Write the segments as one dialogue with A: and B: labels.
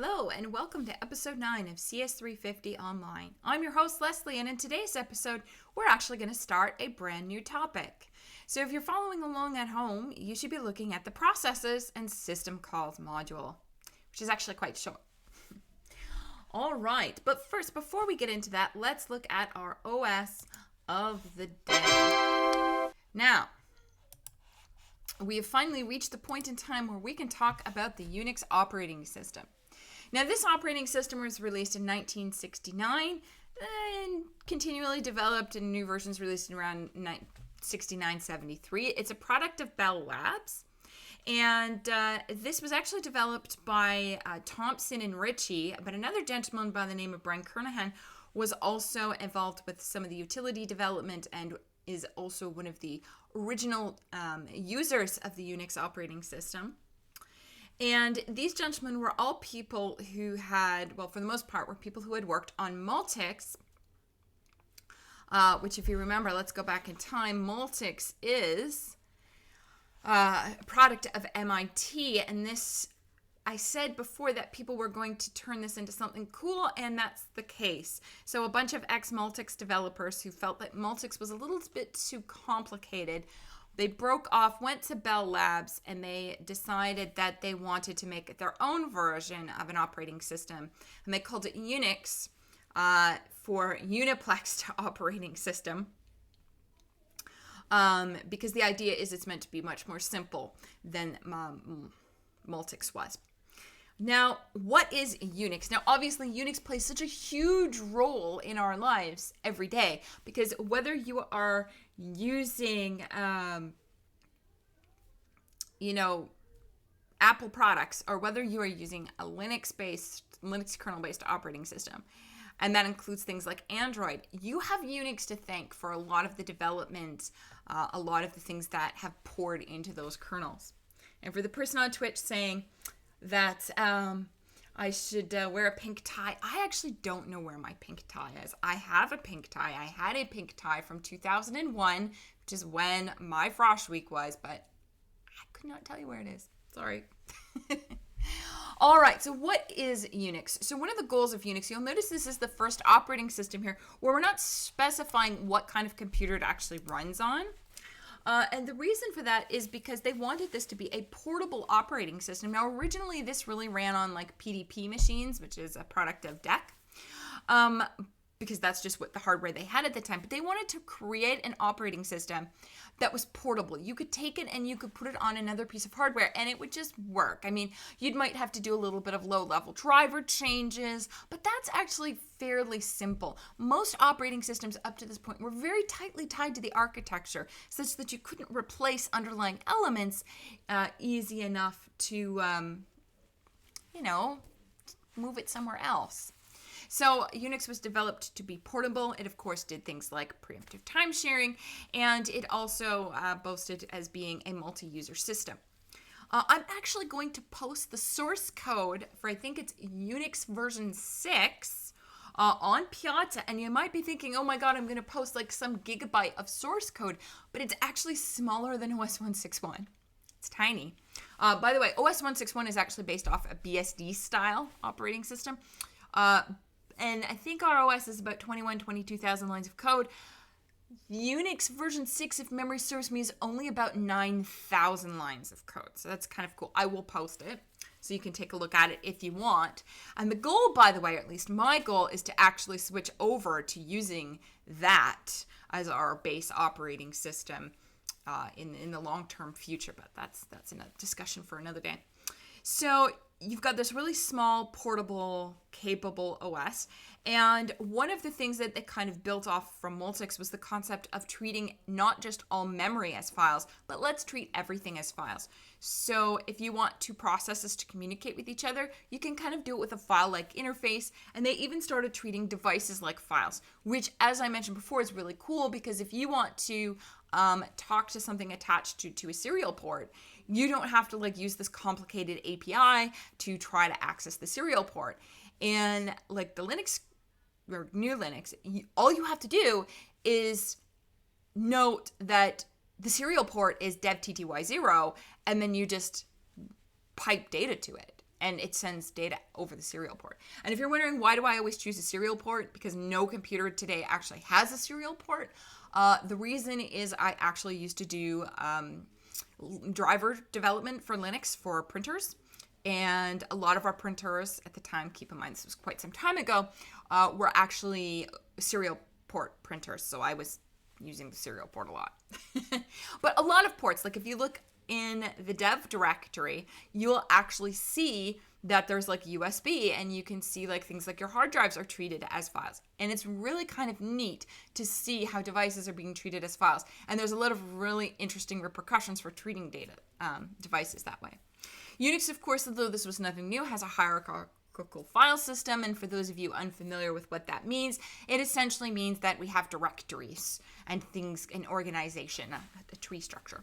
A: Hello and welcome to episode 9 of CS350 Online. I'm your host Leslie, and in today's episode we're actually going to start a brand new topic. So if you're following along at home, you should be looking at the processes and system calls module, which is actually quite short. All right, but first, before we get into that, let's look at our OS of the day. Now, we have finally reached the point in time where we can talk about the Unix operating system. Now, this operating system was released in 1969 and continually developed, and new versions released in around 69-73. It's a product of Bell Labs, and this was actually developed by Thompson and Ritchie, but another gentleman by the name of Brian Kernahan was also involved with some of the utility development and is also one of the original users of the Unix operating system. And these gentlemen were all people who had, well, for the most part, were people who had worked on Multics, which, if you remember, let's go back in time. Multics is a product of MIT, and this, I said before that people were going to turn this into something cool, and that's the case. So a bunch of ex-Multics developers who felt that Multics was a little bit too complicated, they broke off, went to Bell Labs, and they decided that they wanted to make their own version of an operating system. And they called it Unix for Uniplexed Operating System. Because the idea is it's meant to be much more simple than Multics was. Now, what is Unix? Now, obviously, Unix plays such a huge role in our lives every day, because whether you are using, Apple products, or whether you are using a Linux kernel-based operating system, and that includes things like Android, you have Unix to thank for a lot of the development, a lot of the things that have poured into those kernels. And for the person on Twitch saying that I should wear a pink tie, I actually don't know where my pink tie is. I have a pink tie. I had a pink tie from 2001, which is when my Frosh Week was, but I could not tell you where it is. Sorry. All right, so what is Unix? So one of the goals of Unix, you'll notice this is the first operating system here where we're not specifying what kind of computer it actually runs on. And the reason for that is because they wanted this to be a portable operating system. Now, originally, this really ran on like PDP machines, which is a product of DEC, because that's just what the hardware they had at the time. But they wanted to create an operating system that was portable. You could take it and you could put it on another piece of hardware and it would just work. I mean, you might have to do a little bit of low-level driver changes, but that's actually fairly simple. Most operating systems up to this point were very tightly tied to the architecture, such that you couldn't replace underlying elements easy enough to, move it somewhere else. So Unix was developed to be portable. It, of course, did things like preemptive time sharing, and it also boasted as being a multi-user system. I'm actually going to post the source code for, I think it's Unix version 6 on Piazza, and you might be thinking, oh my god, I'm going to post like some gigabyte of source code, but it's actually smaller than OS 161. It's tiny. By the way, OS 161 is actually based off a BSD style operating system. And I think our OS is about 22,000 lines of code. Unix version 6, if memory serves me, is only about 9,000 lines of code. So that's kind of cool. I will post it so you can take a look at it if you want. And the goal, by the way, or at least my goal, is to actually switch over to using that as our base operating system in the long-term future. But that's a discussion for another day. So you've got this really small, portable, capable OS. And one of the things that they kind of built off from Multics was the concept of treating not just all memory as files, but let's treat everything as files. So if you want two processes to communicate with each other, you can kind of do it with a file-like interface. And they even started treating devices like files, which, as I mentioned before, is really cool, because if you want to talk to something attached to a serial port, you don't have to use this complicated API to try to access the serial port. And like the Linux or new Linux, all you have to do is note that the serial port is dev TTY0, and then you just pipe data to it. and it sends data over the serial port. And if you're wondering why do I always choose a serial port, because no computer today actually has a serial port, the reason is I actually used to do driver development for Linux for printers. And a lot of our printers at the time, keep in mind this was quite some time ago, were actually serial port printers. So I was using the serial port a lot. But a lot of ports, like if you look in the dev directory, you'll actually see that there's like USB, and you can see like things like your hard drives are treated as files. And it's really kind of neat to see how devices are being treated as files. And there's a lot of really interesting repercussions for treating data devices that way. Unix, of course, although this was nothing new, has a hierarchical file system. And for those of you unfamiliar with what that means, it essentially means that we have directories and things in organization, a tree structure,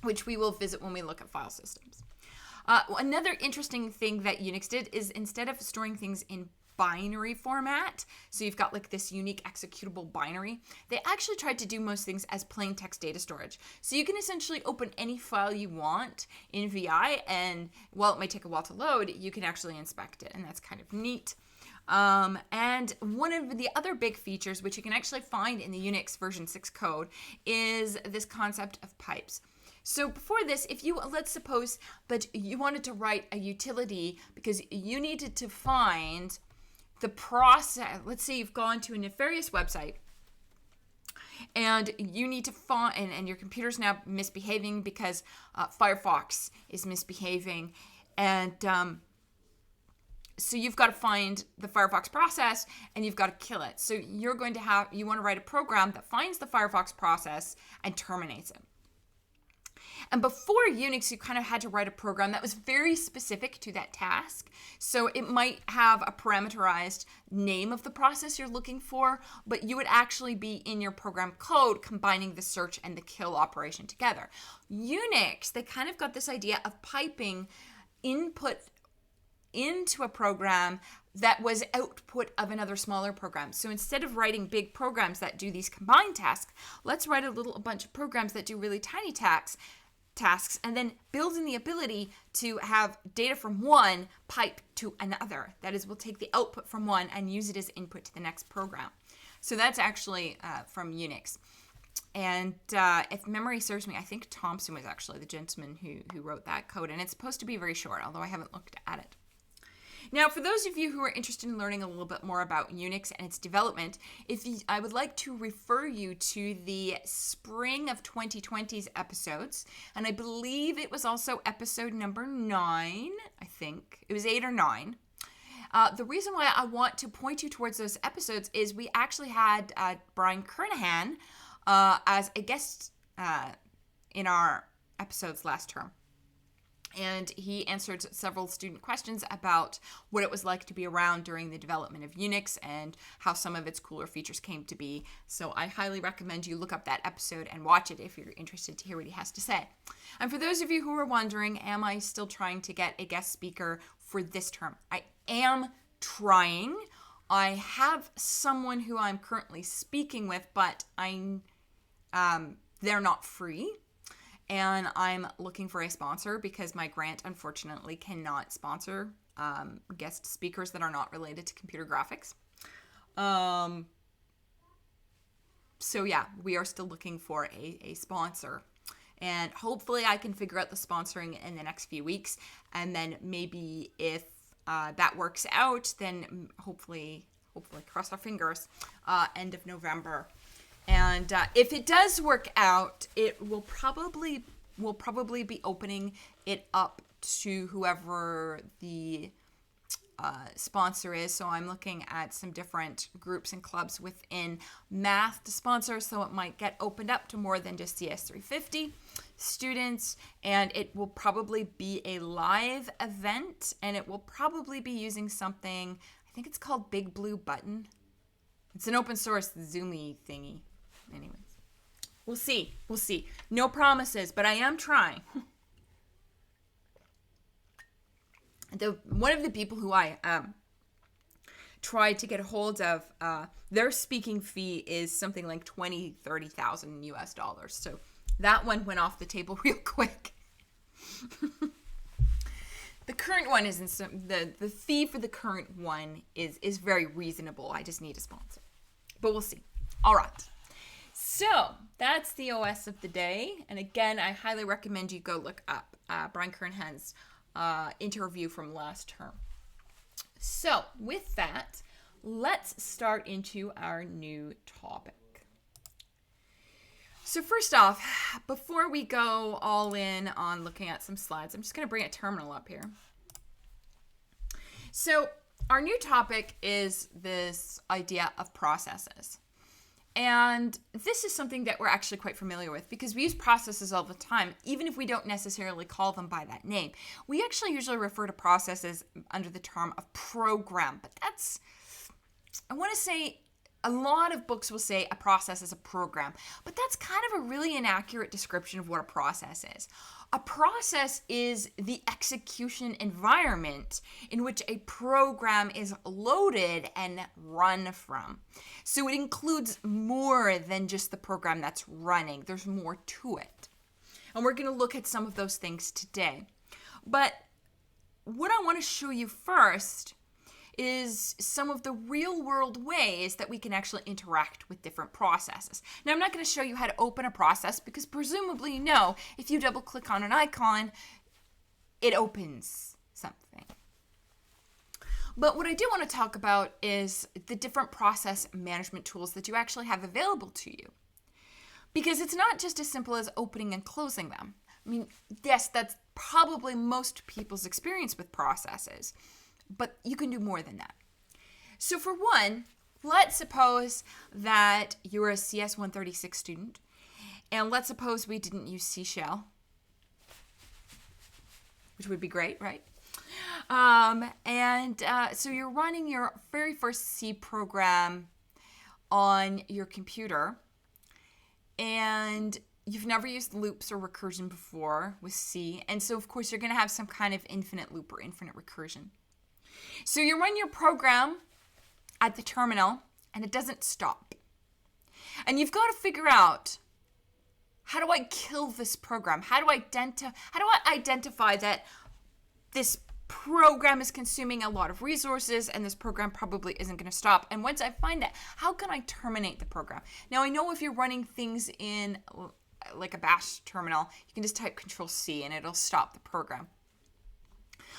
A: which we will visit when we look at file systems. Another interesting thing that Unix did is instead of storing things in binary format, so you've got like this unique executable binary, they actually tried to do most things as plain text data storage. So you can essentially open any file you want in VI, and while it might take a while to load, you can actually inspect it, and that's kind of neat. And one of the other big features, which you can actually find in the Unix version 6 code, is this concept of pipes. So before this, if you, let's suppose that you wanted to write a utility because you needed to find the process. Let's say you've gone to a nefarious website and you need to find, and your computer's now misbehaving because Firefox is misbehaving. And so you've got to find the Firefox process and you've got to kill it. So you want to write a program that finds the Firefox process and terminates it. And before Unix, you kind of had to write a program that was very specific to that task. So it might have a parameterized name of the process you're looking for, but you would actually be in your program code combining the search and the kill operation together. Unix, they kind of got this idea of piping input into a program that was output of another smaller program. So instead of writing big programs that do these combined tasks, let's write a bunch of programs that do really tiny tasks, and then build in the ability to have data from one pipe to another. That is, we'll take the output from one and use it as input to the next program. So that's actually from Unix. And if memory serves me, I think Thompson was actually the gentleman who wrote that code. And it's supposed to be very short, although I haven't looked at it. Now, for those of you who are interested in learning a little bit more about Unix and its development, I would like to refer you to the spring of 2020's episodes. And I believe it was also episode number 9, I think. It was 8 or 9. The reason why I want to point you towards those episodes is we actually had Brian Kernahan as a guest in our episodes last term. And he answered several student questions about what it was like to be around during the development of Unix and how some of its cooler features came to be. So I highly recommend you look up that episode and watch it if you're interested to hear what he has to say. And for those of you who are wondering, am I still trying to get a guest speaker for this term? I am trying. I have someone who I'm currently speaking with, but they're not free. And I'm looking for a sponsor because my grant, unfortunately, cannot sponsor guest speakers that are not related to computer graphics. So yeah, we are still looking for a sponsor. And hopefully I can figure out the sponsoring in the next few weeks. And then maybe if that works out, then hopefully cross our fingers, end of November. And if it does work out, it will probably be opening it up to whoever the sponsor is. So I'm looking at some different groups and clubs within math to sponsor. So it might get opened up to more than just CS350 students. And it will probably be a live event. And it will probably be using something, I think it's called Big Blue Button. It's an open source Zoomy thingy. Anyways, we'll see. No promises, but I am trying. One of the people who I tried to get a hold of, their speaking fee is something like $20,000-$30,000 US. So that one went off the table real quick. The current one isn't the fee for the current one is very reasonable. I just need a sponsor. But we'll see. All right. So that's the OS of the day. And again, I highly recommend you go look up Brian Kernhan's interview from last term. So with that, let's start into our new topic. So first off, before we go all in on looking at some slides, I'm just going to bring a terminal up here. So our new topic is this idea of processes. And this is something that we're actually quite familiar with because we use processes all the time, even if we don't necessarily call them by that name. We actually usually refer to processes under the term of program, but that's, I want to say, a lot of books will say a process is a program, but that's kind of a really inaccurate description of what a process is. A process is the execution environment in which a program is loaded and run from. So it includes more than just the program that's running. There's more to it. And we're going to look at some of those things today. But what I want to show you first is some of the real world ways that we can actually interact with different processes. Now, I'm not going to show you how to open a process because presumably you know if you double click on an icon, it opens something. But what I do want to talk about is the different process management tools that you actually have available to you. Because it's not just as simple as opening and closing them. I mean, yes, that's probably most people's experience with processes. But you can do more than that. So for one, let's suppose that you're a CS136 student, and let's suppose we didn't use C shell, which would be great, right? So you're running your very first C program on your computer, and you've never used loops or recursion before with C, and so of course you're going to have some kind of infinite loop or infinite recursion. So you run your program at the terminal and it doesn't stop. And you've got to figure out, how do I kill this program? How do I identify that this program is consuming a lot of resources and this program probably isn't going to stop? And once I find that, how can I terminate the program? Now, I know if you're running things in like a bash terminal, you can just type Control-C and it'll stop the program.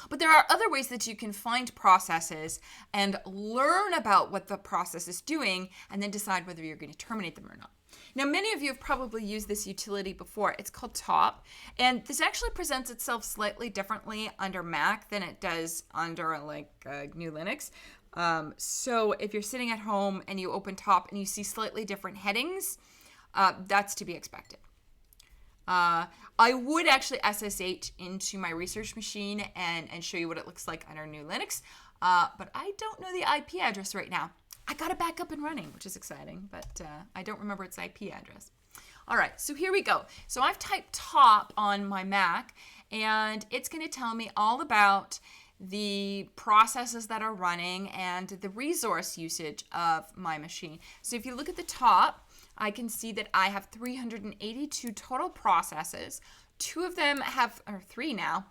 A: But there are other ways that you can find processes and learn about what the process is doing and then decide whether you're going to terminate them or not. Now, many of you have probably used this utility before. It's called top, and this actually presents itself slightly differently under Mac than it does under GNU Linux. So if you're sitting at home and you open top and you see slightly different headings, that's to be expected. I would actually SSH into my research machine and show you what it looks like under GNU Linux, but I don't know the IP address right now. I got it back up and running, which is exciting, but I don't remember its IP address. All right, so here we go. So I've typed top on my Mac, and it's going to tell me all about the processes that are running and the resource usage of my machine. So if you look at the top, I can see that I have 382 total processes. Two of them have, or three now,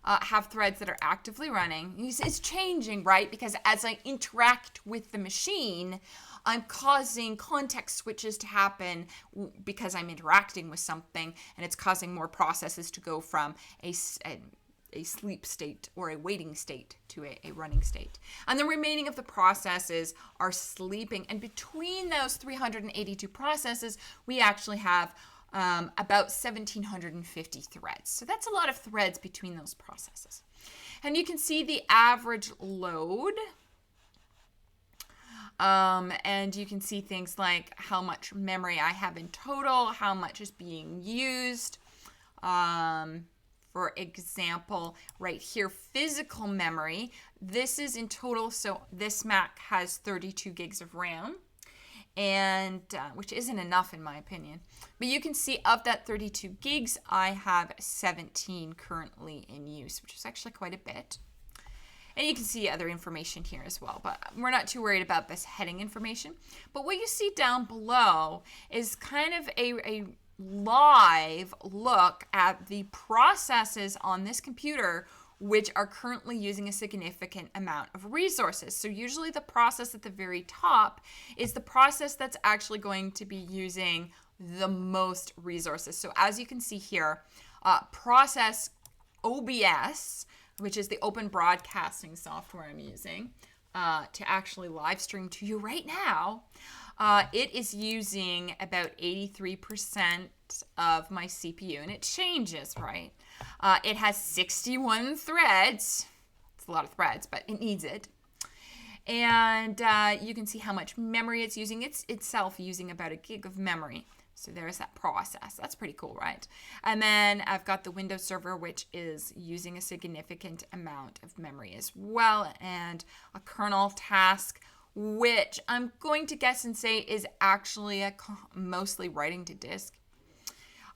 A: have threads that are actively running. It's changing, right? Because as I interact with the machine, I'm causing context switches to happen because I'm interacting with something, and it's causing more processes to go from a sleep state or a waiting state to a running state. And the remaining of the processes are sleeping. And between those 382 processes, we actually have about 1,750 threads. So that's a lot of threads between those processes. And you can see the average load. And you can see things like how much memory I have in total, how much is being used. For example, right here, physical memory. This is in total, so this Mac has 32 gigs of RAM, and which isn't enough in my opinion. But you can see of that 32 gigs, I have 17 currently in use, which is actually quite a bit. And you can see other information here as well, but we're not too worried about this heading information. But what you see down below is kind of a live look at the processes on this computer which are currently using a significant amount of resources. So usually the process at the very top is the process that's actually going to be using the most resources. So as you can see here, process OBS, which is the open broadcasting software I'm using to actually live stream to you right now, it is using about 83% of my CPU, and it changes, right? It has 61 threads. It's a lot of threads, but it needs it. And you can see how much memory it's using. It's itself using about 1 gig of memory. So there's that process. That's pretty cool, right? And then I've got the Windows server, which is using a significant amount of memory as well, and a kernel task, which I'm going to guess and say is actually mostly writing to disk.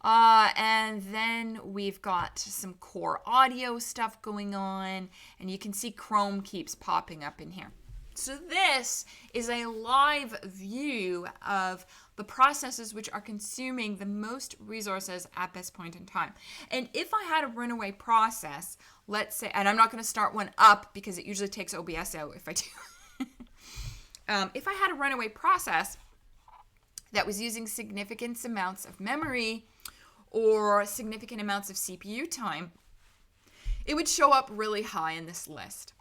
A: And then we've got some core audio stuff going on, and you can see Chrome keeps popping up in here. So this is a live view of the processes which are consuming the most resources at this point in time. And if I had a runaway process, let's say, and I'm not going to start one up because it usually takes OBS out if I do. If I had a runaway process that was using significant amounts of memory or significant amounts of CPU time, it would show up really high in this list.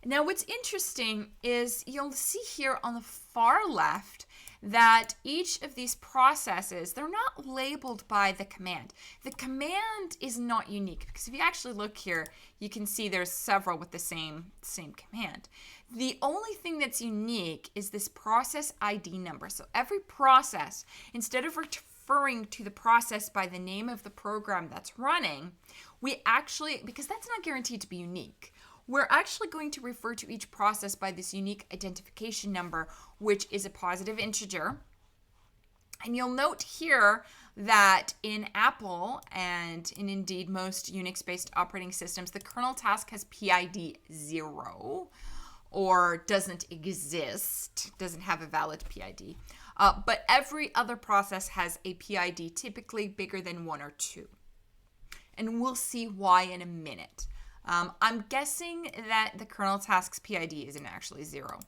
A: Now, what's interesting is you'll see here on the far left that each of these processes, they're not labeled by the command. The command is not unique because if you actually look here, you can see there's several with the same command. The only thing that's unique is this process ID number. So every process, instead of referring to the process by the name of the program that's running, we actually, because that's not guaranteed to be unique, we're actually going to refer to each process by this unique identification number, which is a positive integer. And you'll note here that in Apple and in indeed most Unix-based operating systems, the kernel task has PID 0 or doesn't exist, doesn't have a valid PID. But every other process has a PID typically bigger than 1 or 2. And we'll see why in a minute. I'm guessing that the kernel task's PID isn't actually 0,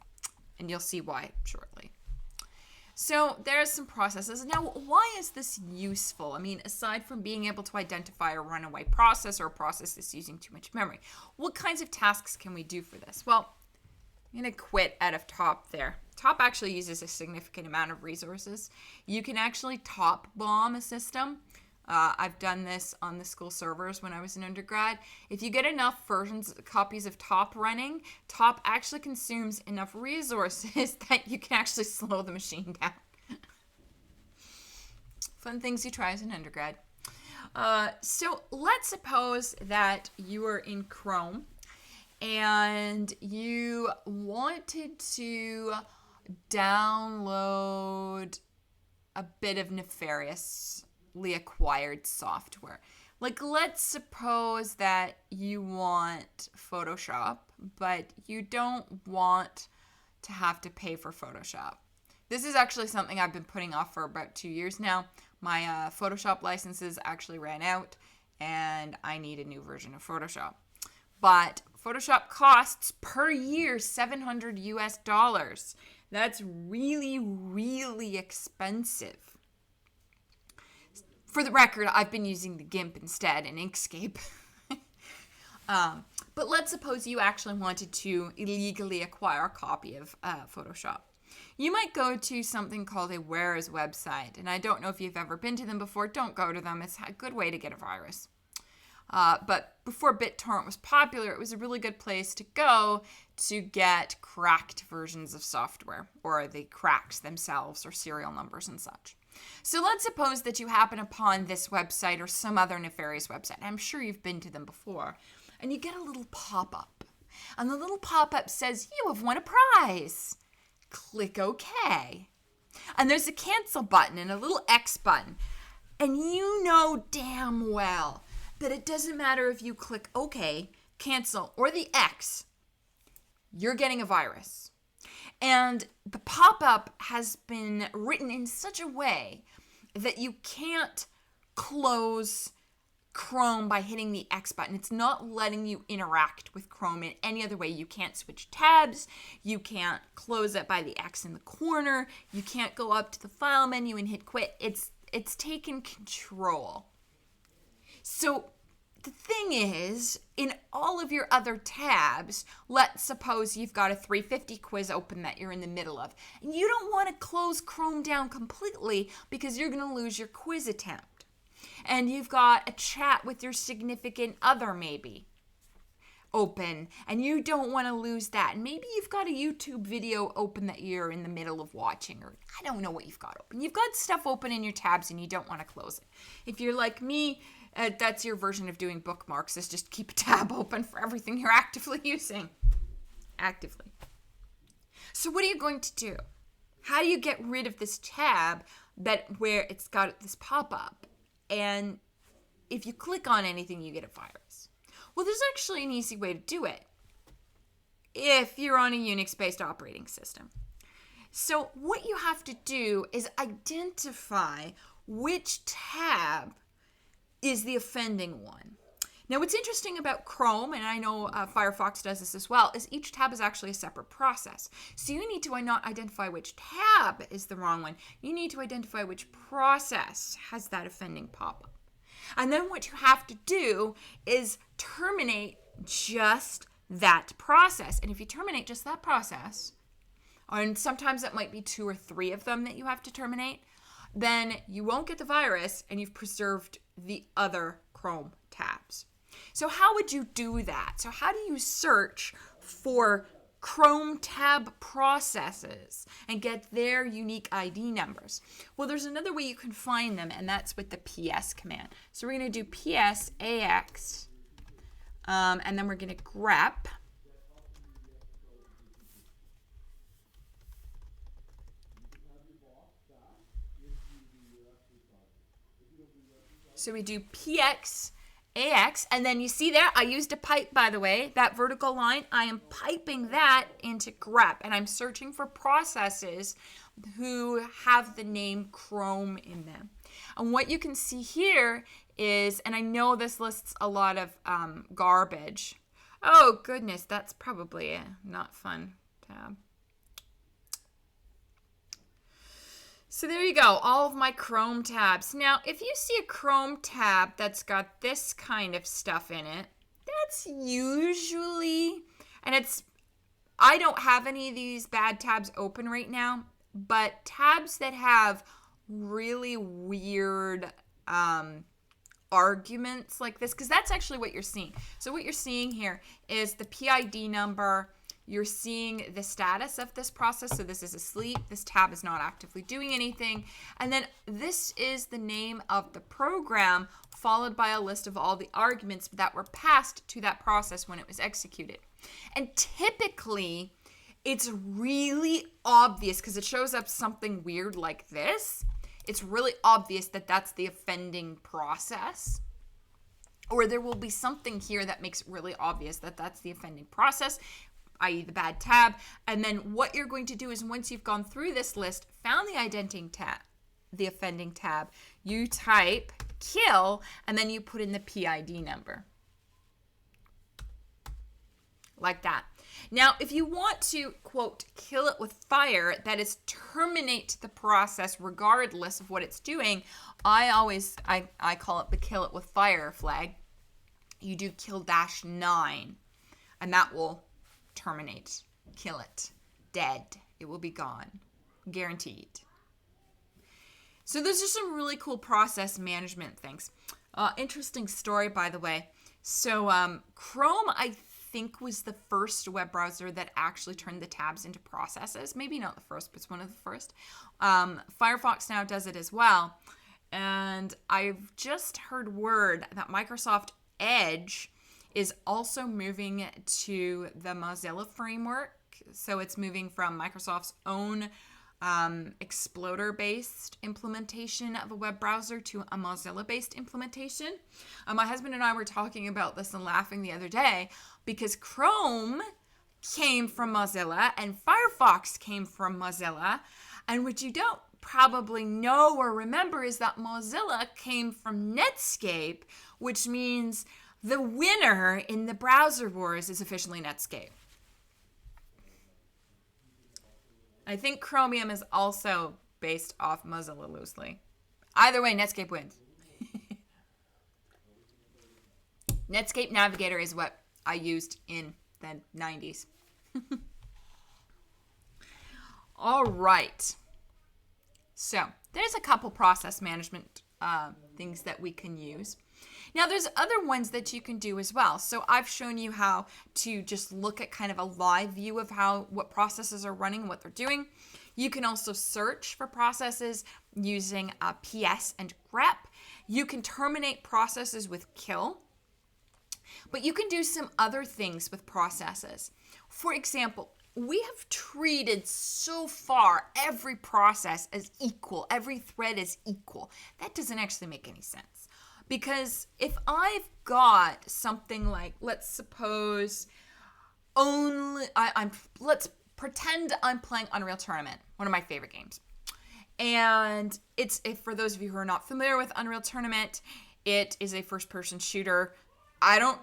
A: and you'll see why shortly. So there's some processes. Now, why is this useful? I mean, aside from being able to identify a runaway process or a process that's using too much memory, what kinds of tasks can we do for this? Well, I'm going to quit out of top there. Top actually uses a significant amount of resources. You can actually top bomb a system. I've done this on the school servers when I was an undergrad. If you get enough copies of Top running, Top actually consumes enough resources that you can actually slow the machine down. Fun things you try as an undergrad. So let's suppose that you are in Chrome and you wanted to download a bit of nefariously acquired software. Like, let's suppose that you want Photoshop, but you don't want to have to pay for Photoshop. This is actually something I've been putting off for about 2 years now. My Photoshop licenses actually ran out, and I need a new version of Photoshop. But Photoshop costs per year $700 US. That's really, really expensive. For the record, I've been using the GIMP instead and Inkscape. But let's suppose you actually wanted to illegally acquire a copy of Photoshop. You might go to something called a Where's website. And I don't know if you've ever been to them before. Don't go to them. It's a good way to get a virus. But before BitTorrent was popular, it was a really good place to go to get cracked versions of software, or the cracks themselves, or serial numbers and such. So let's suppose that you happen upon this website or some other nefarious website. I'm sure you've been to them before. And you get a little pop-up. And the little pop-up says, you have won a prize. Click OK. And there's a cancel button and a little X button. And you know damn well that it doesn't matter if you click OK, cancel, or the X. You're getting a virus. And the pop-up has been written in such a way that you can't close Chrome by hitting the X button. It's not letting you interact with Chrome in any other way. You can't switch tabs. You can't close it by the X in the corner. You can't go up to the file menu and hit quit. It's taken control. So the thing is, in all of your other tabs, let's suppose you've got a 350 quiz open that you're in the middle of, and you don't want to close Chrome down completely because you're going to lose your quiz attempt. And you've got a chat with your significant other maybe open, and you don't want to lose that. And maybe you've got a YouTube video open that you're in the middle of watching, or I don't know what you've got open. You've got stuff open in your tabs and you don't want to close it. If you're like me, that's your version of doing bookmarks, is just keep a tab open for everything you're actively using. Actively. So what are you going to do? How do you get rid of this tab where it's got this pop-up? And if you click on anything, you get a virus. Well, there's actually an easy way to do it if you're on a Unix-based operating system. So what you have to do is identify which tab is the offending one. Now, what's interesting about Chrome, and I know Firefox does this as well, is each tab is actually a separate process. So you need to not identify which tab is the wrong one. You need to identify which process has that offending pop-up. And then what you have to do is terminate just that process. And if you terminate just that process, and sometimes it might be 2 or 3 of them that you have to terminate, then you won't get the virus and you've preserved the other Chrome tabs. So how would you do that? So how do you search for Chrome tab processes and get their unique ID numbers? Well, there's another way you can find them, and that's with the ps command. So we're going to do ps ax, and then we're going to grep. So we do px ax, and then you see there, I used a pipe, by the way, that vertical line. I am piping that into grep, and I'm searching for processes who have the name Chrome in them. And what you can see here is, and I know this lists a lot of garbage. Oh, goodness, that's probably a not fun tab. So there you go, all of my Chrome tabs. Now, if you see a Chrome tab that's got this kind of stuff in it, that's usually, and I don't have any of these bad tabs open right now, but tabs that have really weird arguments like this, because that's actually what you're seeing. So what you're seeing here is the PID number. You're seeing the status of this process. So this is asleep. This tab is not actively doing anything. And then this is the name of the program, followed by a list of all the arguments that were passed to that process when it was executed. And typically, it's really obvious because it shows up something weird like this. It's really obvious that that's the offending process. Or there will be something here that makes it really obvious that that's the offending process, i.e. the bad tab. And then what you're going to do is, once you've gone through this list, found the offending tab, you type kill, and then you put in the PID number. Like that. Now, if you want to, quote, kill it with fire, that is terminate the process regardless of what it's doing, I call it the kill it with fire flag. You do kill-9, and that will terminate, kill it, dead. It will be gone, guaranteed. So those are some really cool process management things. Interesting story, by the way. So Chrome, I think, was the first web browser that actually turned the tabs into processes. Maybe not the first, but it's one of the first. Firefox now does it as well. And I've just heard word that Microsoft Edge is also moving to the Mozilla framework. So it's moving from Microsoft's own Explorer-based implementation of a web browser to a Mozilla-based implementation. My husband and I were talking about this and laughing the other day because Chrome came from Mozilla and Firefox came from Mozilla. And what you don't probably know or remember is that Mozilla came from Netscape, which means the winner in the browser wars is officially Netscape. I think Chromium is also based off Mozilla loosely. Either way, Netscape wins. Netscape Navigator is what I used in the 90s. All right. So there's a couple process management things that we can use. Now there's other ones that you can do as well. So I've shown you how to just look at kind of a live view of what processes are running, what they're doing. You can also search for processes using PS and grep. You can terminate processes with kill. But you can do some other things with processes. For example, we have treated so far every process as equal, every thread as equal. That doesn't actually make any sense. Because if I've got something like, let's pretend I'm playing Unreal Tournament, one of my favorite games. And if for those of you who are not familiar with Unreal Tournament, it is a first-person shooter. I don't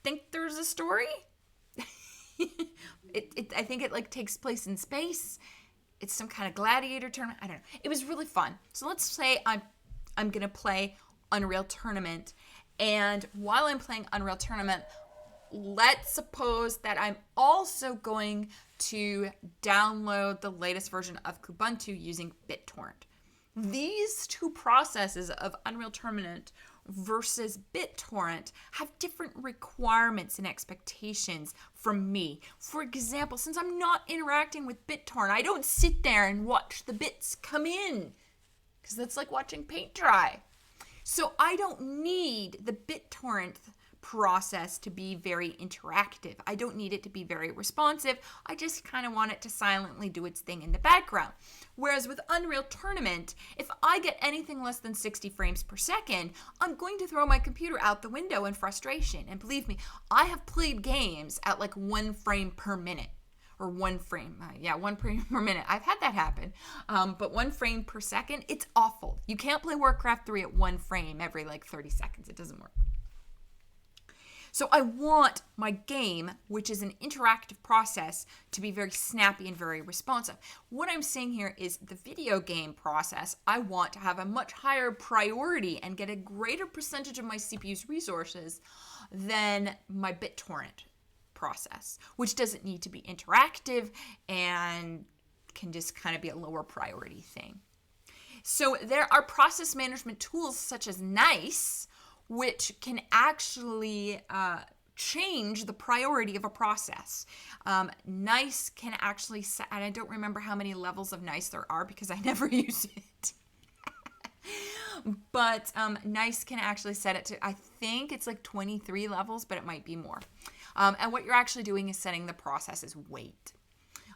A: think there's a story. I think it like takes place in space. It's some kind of gladiator tournament. I don't know. It was really fun. So let's say I'm gonna play Unreal Tournament, and while I'm playing Unreal Tournament, let's suppose that I'm also going to download the latest version of Kubuntu using BitTorrent. These two processes of Unreal Tournament versus BitTorrent have different requirements and expectations from me. For example, since I'm not interacting with BitTorrent, I don't sit there and watch the bits come in, because that's like watching paint dry. So I don't need the BitTorrent process to be very interactive. I don't need it to be very responsive. I just kind of want it to silently do its thing in the background. Whereas with Unreal Tournament, if I get anything less than 60 frames per second, I'm going to throw my computer out the window in frustration. And believe me, I have played games at like 1 frame per minute. Or 1 frame. 1 frame per minute. I've had that happen. But 1 frame per second, it's awful. You can't play Warcraft 3 at 1 frame every like 30 seconds. It doesn't work. So I want my game, which is an interactive process, to be very snappy and very responsive. What I'm saying here is the video game process, I want to have a much higher priority and get a greater percentage of my CPU's resources than my BitTorrent process, which doesn't need to be interactive and can just kind of be a lower priority thing. So there are process management tools such as Nice, which can actually change the priority of a process. Nice can actually set, and I don't remember how many levels of Nice there are because I never use it. But Nice can actually set it to, I think it's like 23 levels, but it might be more. And what you're actually doing is setting the process's weight.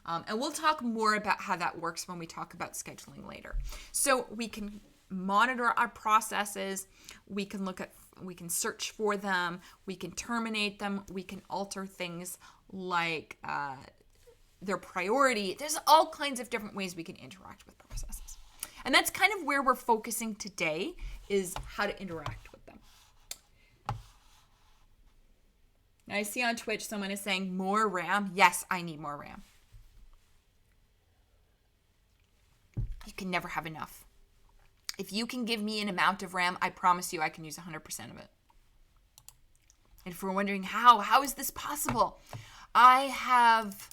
A: And we'll talk more about how that works when we talk about scheduling later. So we can monitor our processes, we can search for them, we can terminate them, we can alter things like their priority. There's all kinds of different ways we can interact with processes. And that's kind of where we're focusing today, is how to interact with them. Now I see on Twitch someone is saying more RAM. Yes, I need more RAM. You can never have enough. If you can give me an amount of RAM, I promise you I can use 100% of it. And if we're wondering how is this possible? I have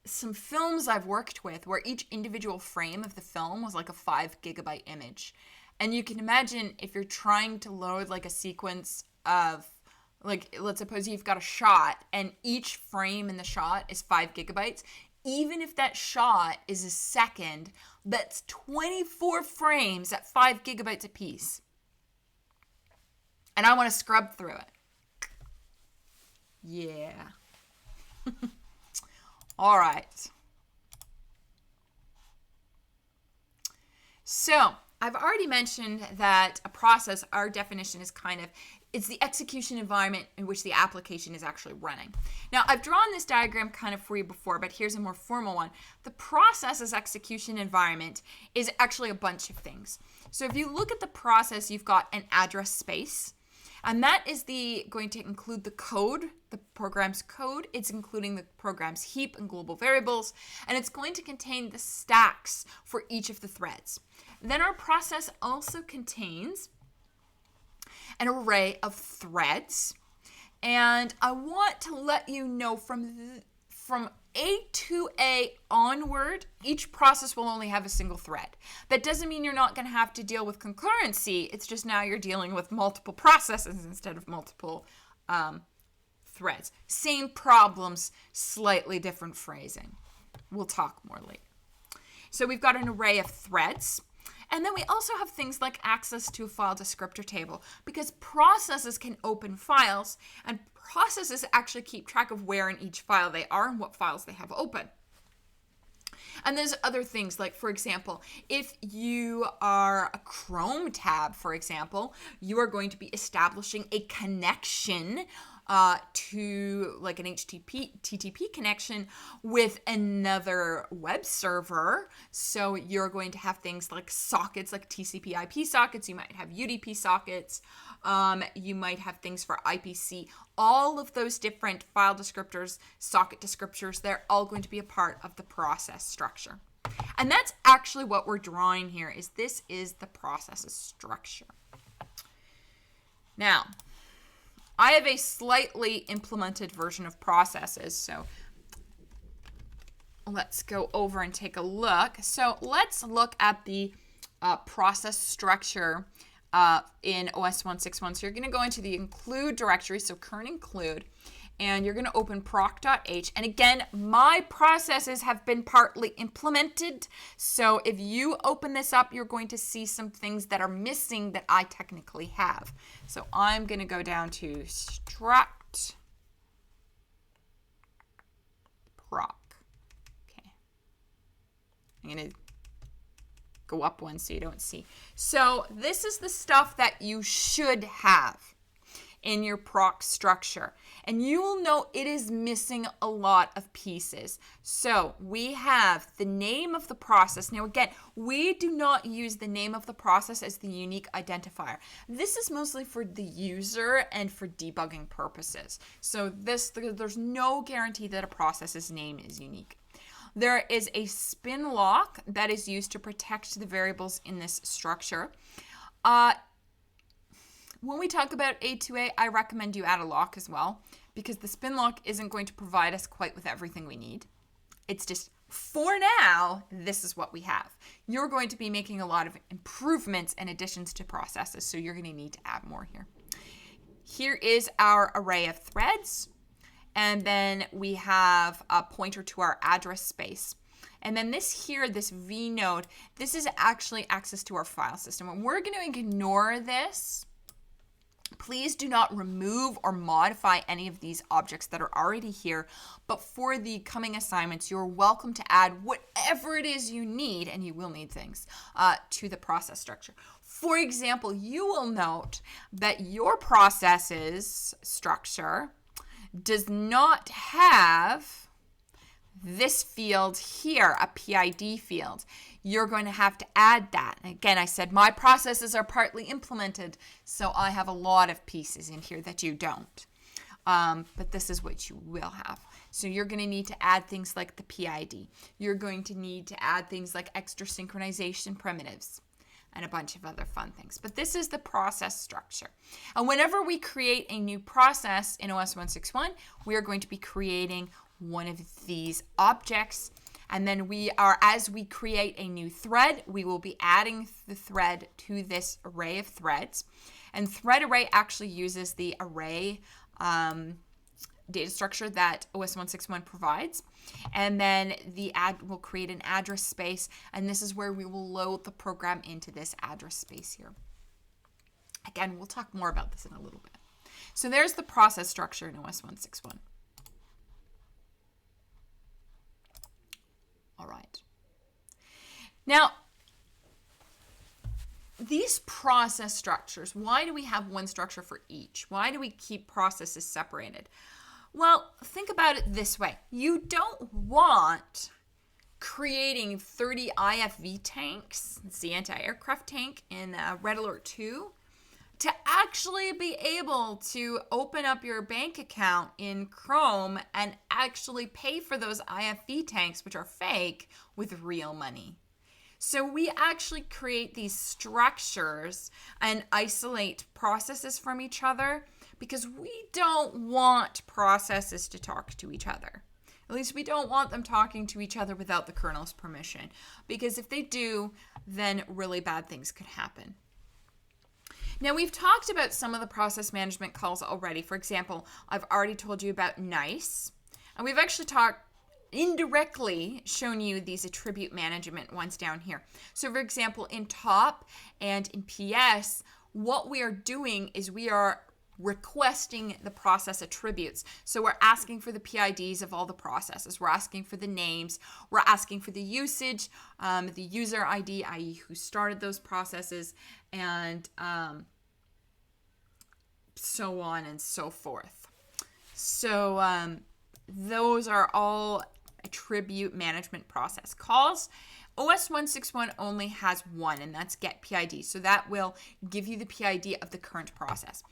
A: some films I've worked with where each individual frame of the film was like a 5 gigabyte image. And you can imagine if you're trying to load like a sequence of, like, let's suppose you've got a shot and each frame in the shot is 5 gigabytes. Even if that shot is a second, that's 24 frames at 5 gigabytes a piece. And I want to scrub through it. Yeah. All right. So I've already mentioned that a process, our definition is it's the execution environment in which the application is actually running. Now, I've drawn this diagram kind of for you before, but here's a more formal one. The process's execution environment is actually a bunch of things. So if you look at the process, you've got an address space, and that is going to include the code, the program's code. It's including the program's heap and global variables, and it's going to contain the stacks for each of the threads. Then our process also contains an array of threads, and I want to let you know from A2A onward, each process will only have a single thread. That doesn't mean you're not going to have to deal with concurrency. It's just now you're dealing with multiple processes instead of multiple threads. Same problems, slightly different phrasing. We'll talk more later. So we've got an array of threads. And then we also have things like access to a file descriptor table, because processes can open files, and processes actually keep track of where in each file they are and what files they have open. And there's other things like, for example, if you are a Chrome tab, for example, you are going to be establishing a connection to like an TTP connection with another web server. So you're going to have things like sockets, like TCP IP sockets. You might have UDP sockets. You might have things for IPC. All of those different file descriptors, socket descriptors, they're all going to be a part of the process structure. And that's actually what we're drawing here, this is the process's structure. Now, I have a slightly implemented version of processes, so let's go over and take a look. So let's look at the process structure in OS 161. So you're going to go into the include directory, so current include, and you're going to open proc.h. And again, my processes have been partly implemented. So if you open this up, you're going to see some things that are missing that I technically have. So I'm going to go down to struct proc. Okay. I'm going to go up one so you don't see. So this is the stuff that you should have in your proc structure. And you will know it is missing a lot of pieces. So we have the name of the process. Now again, we do not use the name of the process as the unique identifier. This is mostly for the user and for debugging purposes. So there's no guarantee that a process's name is unique. There is a spin lock that is used to protect the variables in this structure. When we talk about A2A, I recommend you add a lock as well, because the spin lock isn't going to provide us quite with everything we need. It's just, for now, this is what we have. You're going to be making a lot of improvements and additions to processes, so you're going to need to add more here. Here is our array of threads, and then we have a pointer to our address space. And then this here, this V node, this is actually access to our file system. And we're going to ignore this. Please do not remove or modify any of these objects that are already here, but for the coming assignments, you're welcome to add whatever it is you need, and you will need things, to the process structure. For example, you will note that your processes structure does not have this field here, a PID field. You're going to have to add that. Again, I said my processes are partly implemented, so I have a lot of pieces in here that you don't. But this is what you will have. So you're going to need to add things like the PID. You're going to need to add things like extra synchronization primitives and a bunch of other fun things. But this is the process structure. And whenever we create a new process in OS 161, we are going to be creating one of these objects. And then as we create a new thread, we will be adding the thread to this array of threads. And thread array actually uses the array data structure that OS 161 provides. And then we'll create an address space, and this is where we will load the program into this address space here. Again, we'll talk more about this in a little bit. So there's the process structure in OS 161. All right. Now, these process structures, why do we have one structure for each? Why do we keep processes separated? Well, think about it this way. You don't want creating 30 IFV tanks, it's the anti-aircraft tank in Red Alert 2, to actually be able to open up your bank account in Chrome and actually pay for those IFV tanks, which are fake, with real money. So we actually create these structures and isolate processes from each other because we don't want processes to talk to each other. At least we don't want them talking to each other without the kernel's permission, because if they do, then really bad things could happen. Now, we've talked about some of the process management calls already. For example, I've already told you about nice, and we've actually indirectly shown you these attribute management ones down here. So for example, in top and in PS, what we are doing is we are requesting the process attributes. So we're asking for the PIDs of all the processes. We're asking for the names. We're asking for the usage, the user ID, i.e. who started those processes, and so on and so forth. So those are all attribute management process calls. OS 161 only has one, and that's get PID. So that will give you the PID of the current process.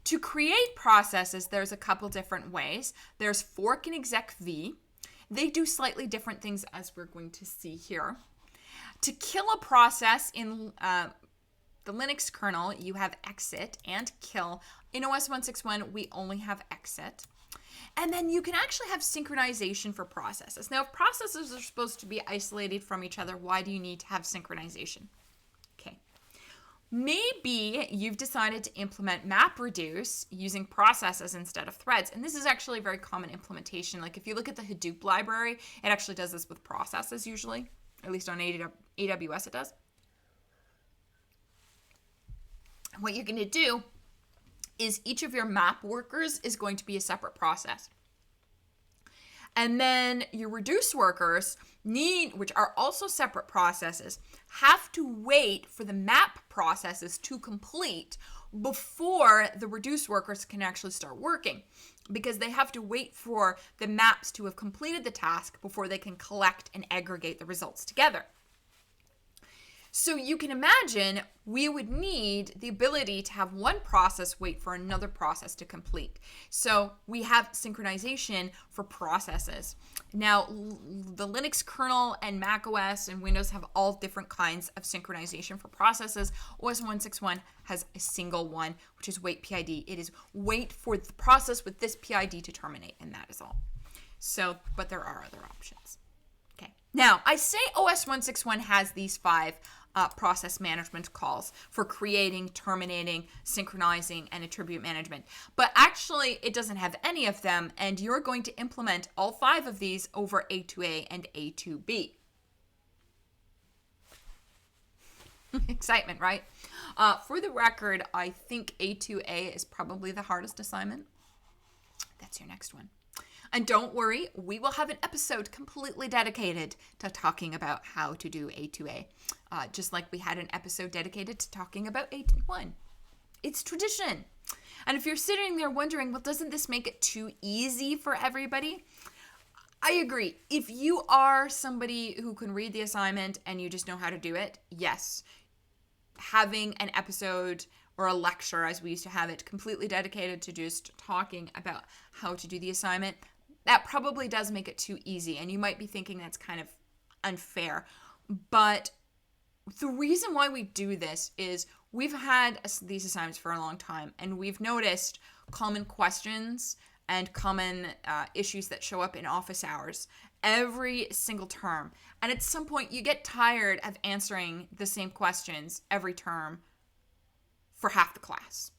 A: To create processes, there's a couple different ways. There's fork and exec v. They do slightly different things, as we're going to see here. To kill a process in the Linux kernel, you have exit and kill. In OS 161, we only have exit. And then you can actually have synchronization for processes. Now, if processes are supposed to be isolated from each other, why do you need to have synchronization? Okay. Maybe you've decided to implement MapReduce using processes instead of threads. And this is actually a very common implementation. Like if you look at the Hadoop library, it actually does this with processes usually. At least on AWS it does. What you're going to do is each of your map workers is going to be a separate process. And then your reduce workers which are also separate processes, have to wait for the map processes to complete before the reduce workers can actually start working, because they have to wait for the maps to have completed the task before they can collect and aggregate the results together. So you can imagine we would need the ability to have one process wait for another process to complete. So we have synchronization for processes. Now, the Linux kernel and Mac OS and Windows have all different kinds of synchronization for processes. OS 161 has a single one, which is wait PID. It is wait for the process with this PID to terminate, and that is all. So, but there are other options. Okay. Now, I say OS 161 has these 5 process management calls for creating, terminating, synchronizing, and attribute management. But actually, it doesn't have any of them, and you're going to implement all 5 of these over A2A and A2B. Excitement, right? For the record, I think A2A is probably the hardest assignment. That's your next one. And don't worry, we will have an episode completely dedicated to talking about how to do A2A, just like we had an episode dedicated to talking about A1. It's tradition. And if you're sitting there wondering, well, doesn't this make it too easy for everybody? I agree. If you are somebody who can read the assignment and you just know how to do it, yes. Having an episode or a lecture, as we used to have it, completely dedicated to just talking about how to do the assignment, that probably does make it too easy. And you might be thinking that's kind of unfair. But the reason why we do this is we've had these assignments for a long time, and we've noticed common questions and common issues that show up in office hours every single term. And at some point, you get tired of answering the same questions every term for half the class.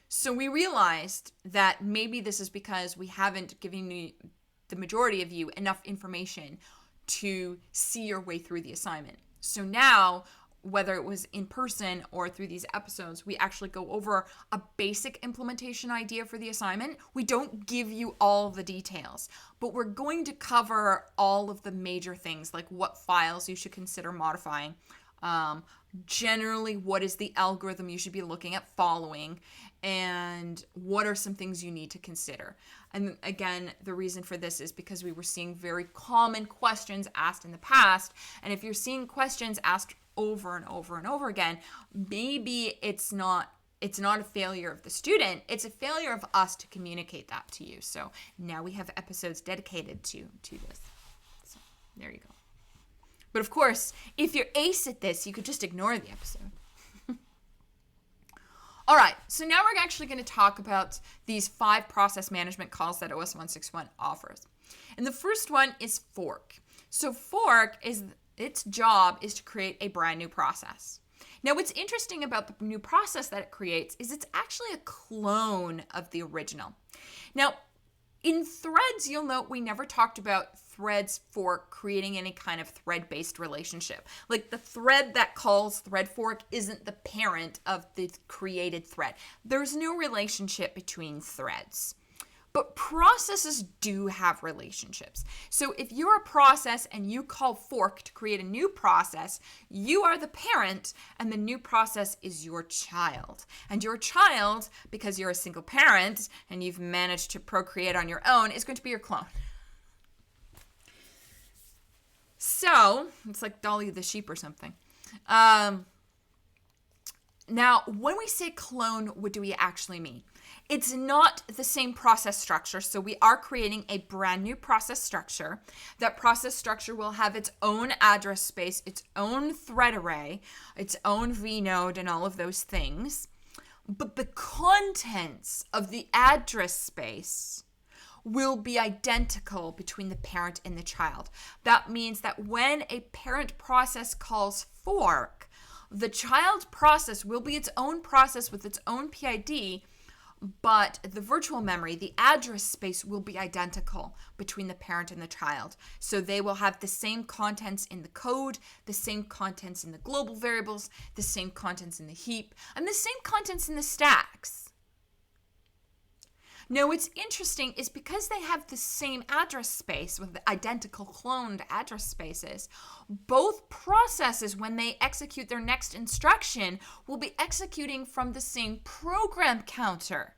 A: So we realized that maybe this is because we haven't given the majority of you enough information to see your way through the assignment. So now, whether it was in person or through these episodes, we actually go over a basic implementation idea for the assignment. We don't give you all the details, but we're going to cover all of the major things, like what files you should consider modifying, Generally, what is the algorithm you should be looking at following, and what are some things you need to consider. And again, the reason for this is because we were seeing very common questions asked in the past, and if you're seeing questions asked over and over and over again, maybe it's not a failure of the student, it's a failure of us to communicate that to you. So now we have episodes dedicated to this. So there you go. But of course, if you're ace at this, you could just ignore the episode. All right, so now we're actually going to talk about these 5 process management calls that OS 161 offers. And the first one is fork. So fork, its job is to create a brand new process. Now, what's interesting about the new process that it creates is it's actually a clone of the original. Now, in threads, you'll note we never talked about threads for creating any kind of thread-based relationship. Like the thread that calls thread fork isn't the parent of the created thread. There's no relationship between threads. But processes do have relationships. So if you're a process and you call fork to create a new process, you are the parent and the new process is your child. And your child, because you're a single parent and you've managed to procreate on your own, is going to be your clone. So it's like Dolly the sheep or something. Now, when we say clone, what do we actually mean? It's not the same process structure, so we are creating a brand new process structure. That process structure will have its own address space, its own thread array, its own vnode, and all of those things. But the contents of the address space will be identical between the parent and the child. That means that when a parent process calls fork, the child process will be its own process with its own PID, but the virtual memory, the address space, will be identical between the parent and the child. So they will have the same contents in the code, the same contents in the global variables, the same contents in the heap, and the same contents in the stacks. Now, what's interesting is because they have the same address space with the identical cloned address spaces, both processes, when they execute their next instruction, will be executing from the same program counter,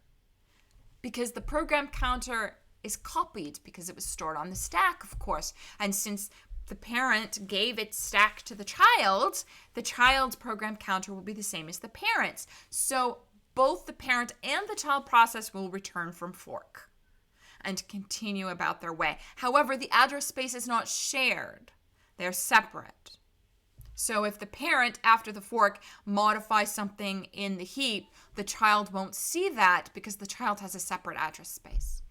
A: because the program counter is copied because it was stored on the stack, of course. And since the parent gave its stack to the child's program counter will be the same as the parent's. So both the parent and the child process will return from fork and continue about their way. However, the address space is not shared. They're separate. So if the parent, after the fork, modifies something in the heap, the child won't see that because the child has a separate address space.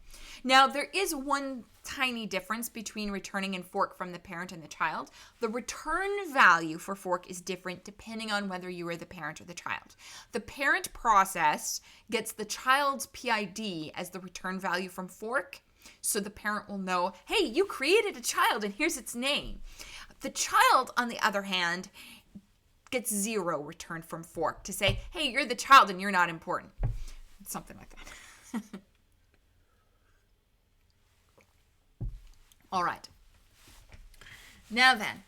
A: Now, there is one tiny difference between returning and fork from the parent and the child. The return value for fork is different depending on whether you are the parent or the child. The parent process gets the child's PID as the return value from fork, so the parent will know, hey, you created a child and here's its name. The child, on the other hand, gets 0 returned from fork to say, hey, you're the child and you're not important. Something like that. All right. Now then,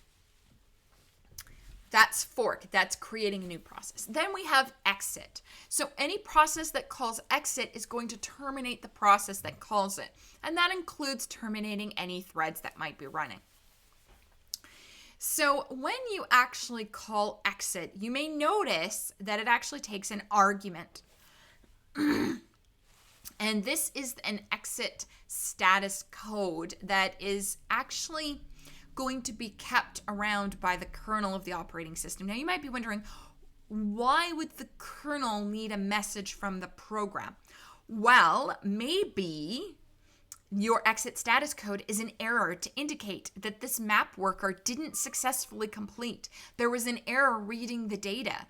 A: that's fork. That's creating a new process. Then we have exit. So any process that calls exit is going to terminate the process that calls it. And that includes terminating any threads that might be running. So when you actually call exit, you may notice that it actually takes an argument. And this is an exit status code that is actually going to be kept around by the kernel of the operating system. Now, you might be wondering, why would the kernel need a message from the program? Well, maybe your exit status code is an error to indicate that this map worker didn't successfully complete. There was an error reading the data.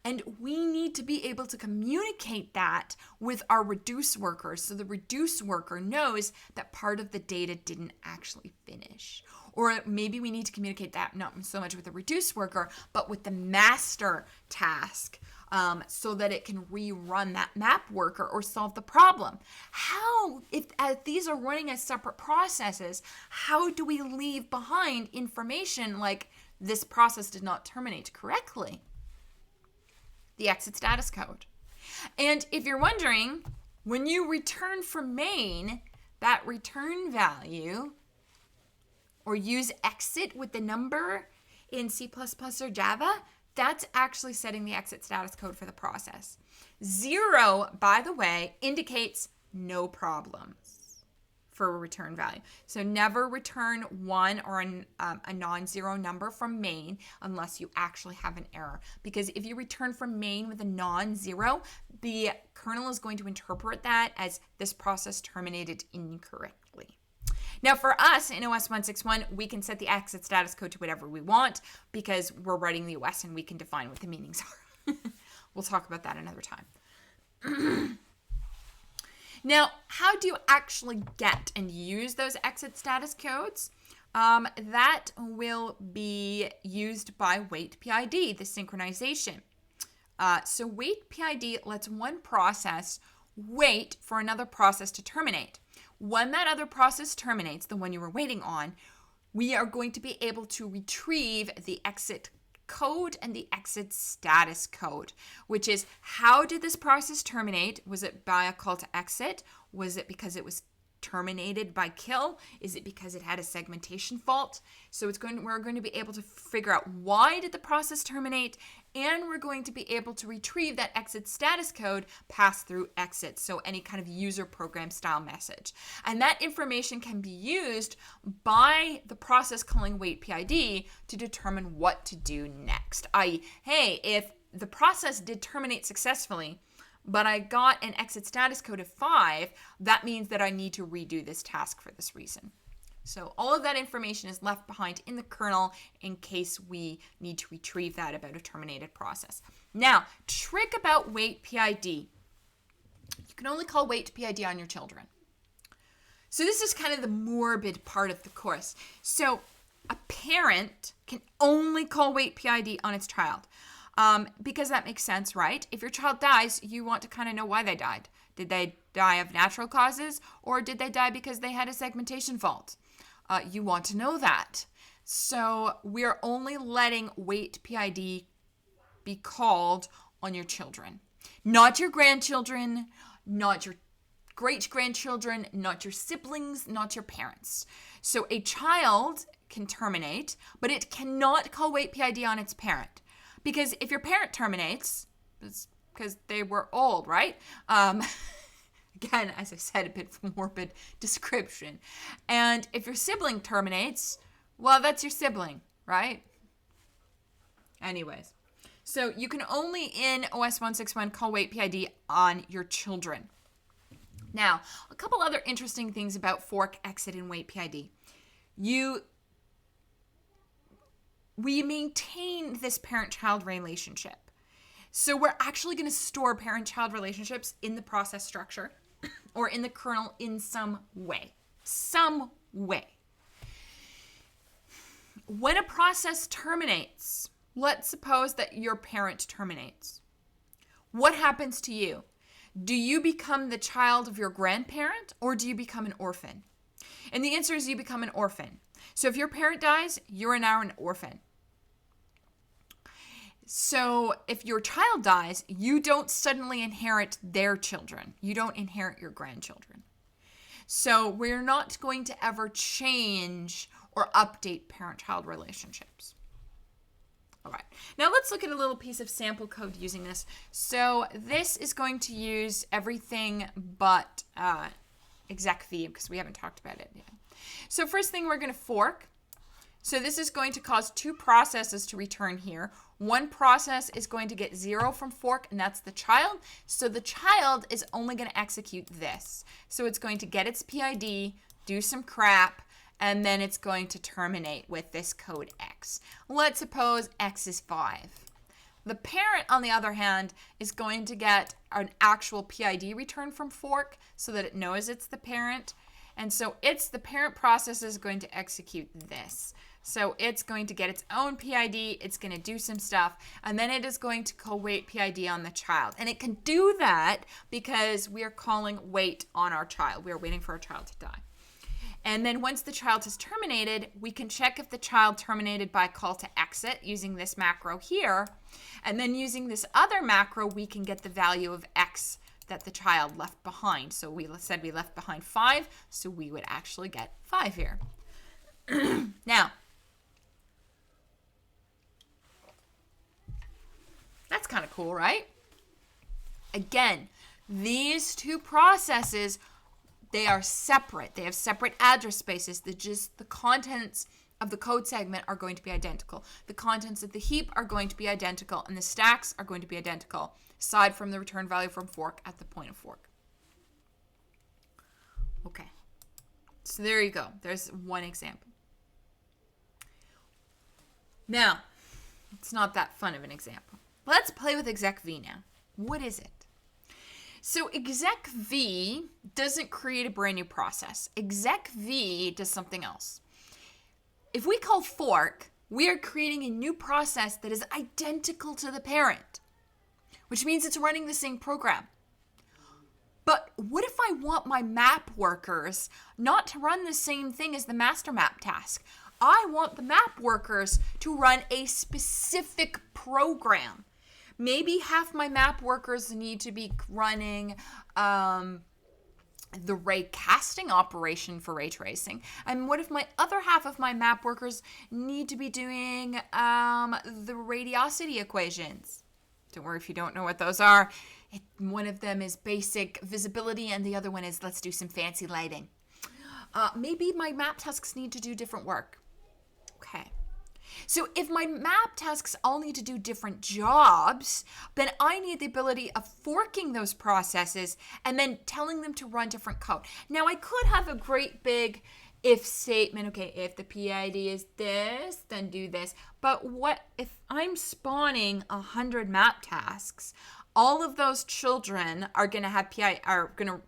A: And we need to be able to communicate that with our reduce workers, so the reduce worker knows that part of the data didn't actually finish. Or maybe we need to communicate that not so much with the reduce worker, but with the master task, so that it can rerun that map worker or solve the problem. How, if these are running as separate processes, how do we leave behind information like this process did not terminate correctly. The exit status code. And if you're wondering, when you return from main, that return value, or use exit with the number in C++ or Java, that's actually setting the exit status code for the process. 0, by the way, indicates no problems for a return value. So never return 1 or a non-zero number from main unless you actually have an error. Because if you return from main with a non-zero, the kernel is going to interpret that as this process terminated incorrectly. Now for us in OS 161, we can set the exit status code to whatever we want because we're writing the OS and we can define what the meanings are. We'll talk about that another time. Now, how do you actually get and use those exit status codes? That will be used by wait PID, the synchronization. So wait PID lets one process wait for another process to terminate. When that other process terminates, the one you were waiting on, we are going to be able to retrieve the exit code and the exit status code, which is how did this process terminate? Was it by a call to exit? Was it because it was terminated by kill? Is it because it had a segmentation fault? So we're going to be able to figure out why did the process terminate, and we're going to be able to retrieve that exit status code pass through exit, so any kind of user program style message. And that information can be used by the process calling wait PID to determine what to do next. I.e., hey, if the process did terminate successfully, but I got an exit status code of 5, that means that I need to redo this task for this reason. So all of that information is left behind in the kernel in case we need to retrieve that about a terminated process. Now, trick about wait PID. You can only call wait PID on your children. So this is kind of the morbid part of the course. So a parent can only call wait PID on its child. Because that makes sense, right? If your child dies, you want to kind of know why they died. Did they die of natural causes, or did they die because they had a segmentation fault? You want to know that. So we're only letting wait PID be called on your children. Not your grandchildren, not your great-grandchildren, not your siblings, not your parents. So a child can terminate, but it cannot call wait PID on its parent. Because if your parent terminates, it's because they were old, right? Again, as I said, a bit of a morbid description. And if your sibling terminates, well, that's your sibling, right? Anyways, so you can only in OS 161 call wait PID on your children. Now, a couple other interesting things about fork, exit, and wait PID. We maintain this parent-child relationship. So we're actually going to store parent-child relationships in the process structure or in the kernel in some way. Some way. When a process terminates, let's suppose that your parent terminates. What happens to you? Do you become the child of your grandparent, or do you become an orphan? And the answer is you become an orphan. So if your parent dies, you're now an orphan. So if your child dies, you don't suddenly inherit their children. You don't inherit your grandchildren. So we're not going to ever change or update parent-child relationships. All right, now let's look at a little piece of sample code using this. So this is going to use everything but execv because we haven't talked about it yet. So first thing, we're going to fork. So this is going to cause two processes to return here. One process is going to get 0 from fork, and that's the child. So the child is only going to execute this. So it's going to get its PID, do some crap, and then it's going to terminate with this code X. Let's suppose X is 5. The parent, on the other hand, is going to get an actual PID return from fork so that it knows it's the parent. And so the parent process is going to execute this. So it's going to get its own PID, it's going to do some stuff, and then it is going to call wait PID on the child. And it can do that because we are calling wait on our child. We are waiting for our child to die. And then once the child has terminated, we can check if the child terminated by call to exit using this macro here. And then using this other macro, we can get the value of X that the child left behind. So we said we left behind 5, so we would actually get 5 here. Now, that's kind of cool, right? Again, these two processes, they are separate. They have separate address spaces. The contents of the code segment are going to be identical. The contents of the heap are going to be identical, and the stacks are going to be identical, aside from the return value from fork at the point of fork. Okay, so there you go. There's one example. Now, it's not that fun of an example. Let's play with exec-v now. What is it? So exec-v doesn't create a brand new process. Exec-v does something else. If we call fork, we are creating a new process that is identical to the parent, which means it's running the same program. But what if I want my map workers not to run the same thing as the master map task? I want the map workers to run a specific program. Maybe half my map workers need to be running the ray casting operation for ray tracing. And what if my other half of my map workers need to be doing the radiosity equations? Don't worry if you don't know what those are. One of them is basic visibility and the other one is let's do some fancy lighting. Maybe my map tasks need to do different work. Okay. So if my map tasks all need to do different jobs, then I need the ability of forking those processes and then telling them to run different code. Now, I could have a great big if statement. Okay, if the PID is this, then do this. But what if I'm spawning 100 map tasks? All of those children are going to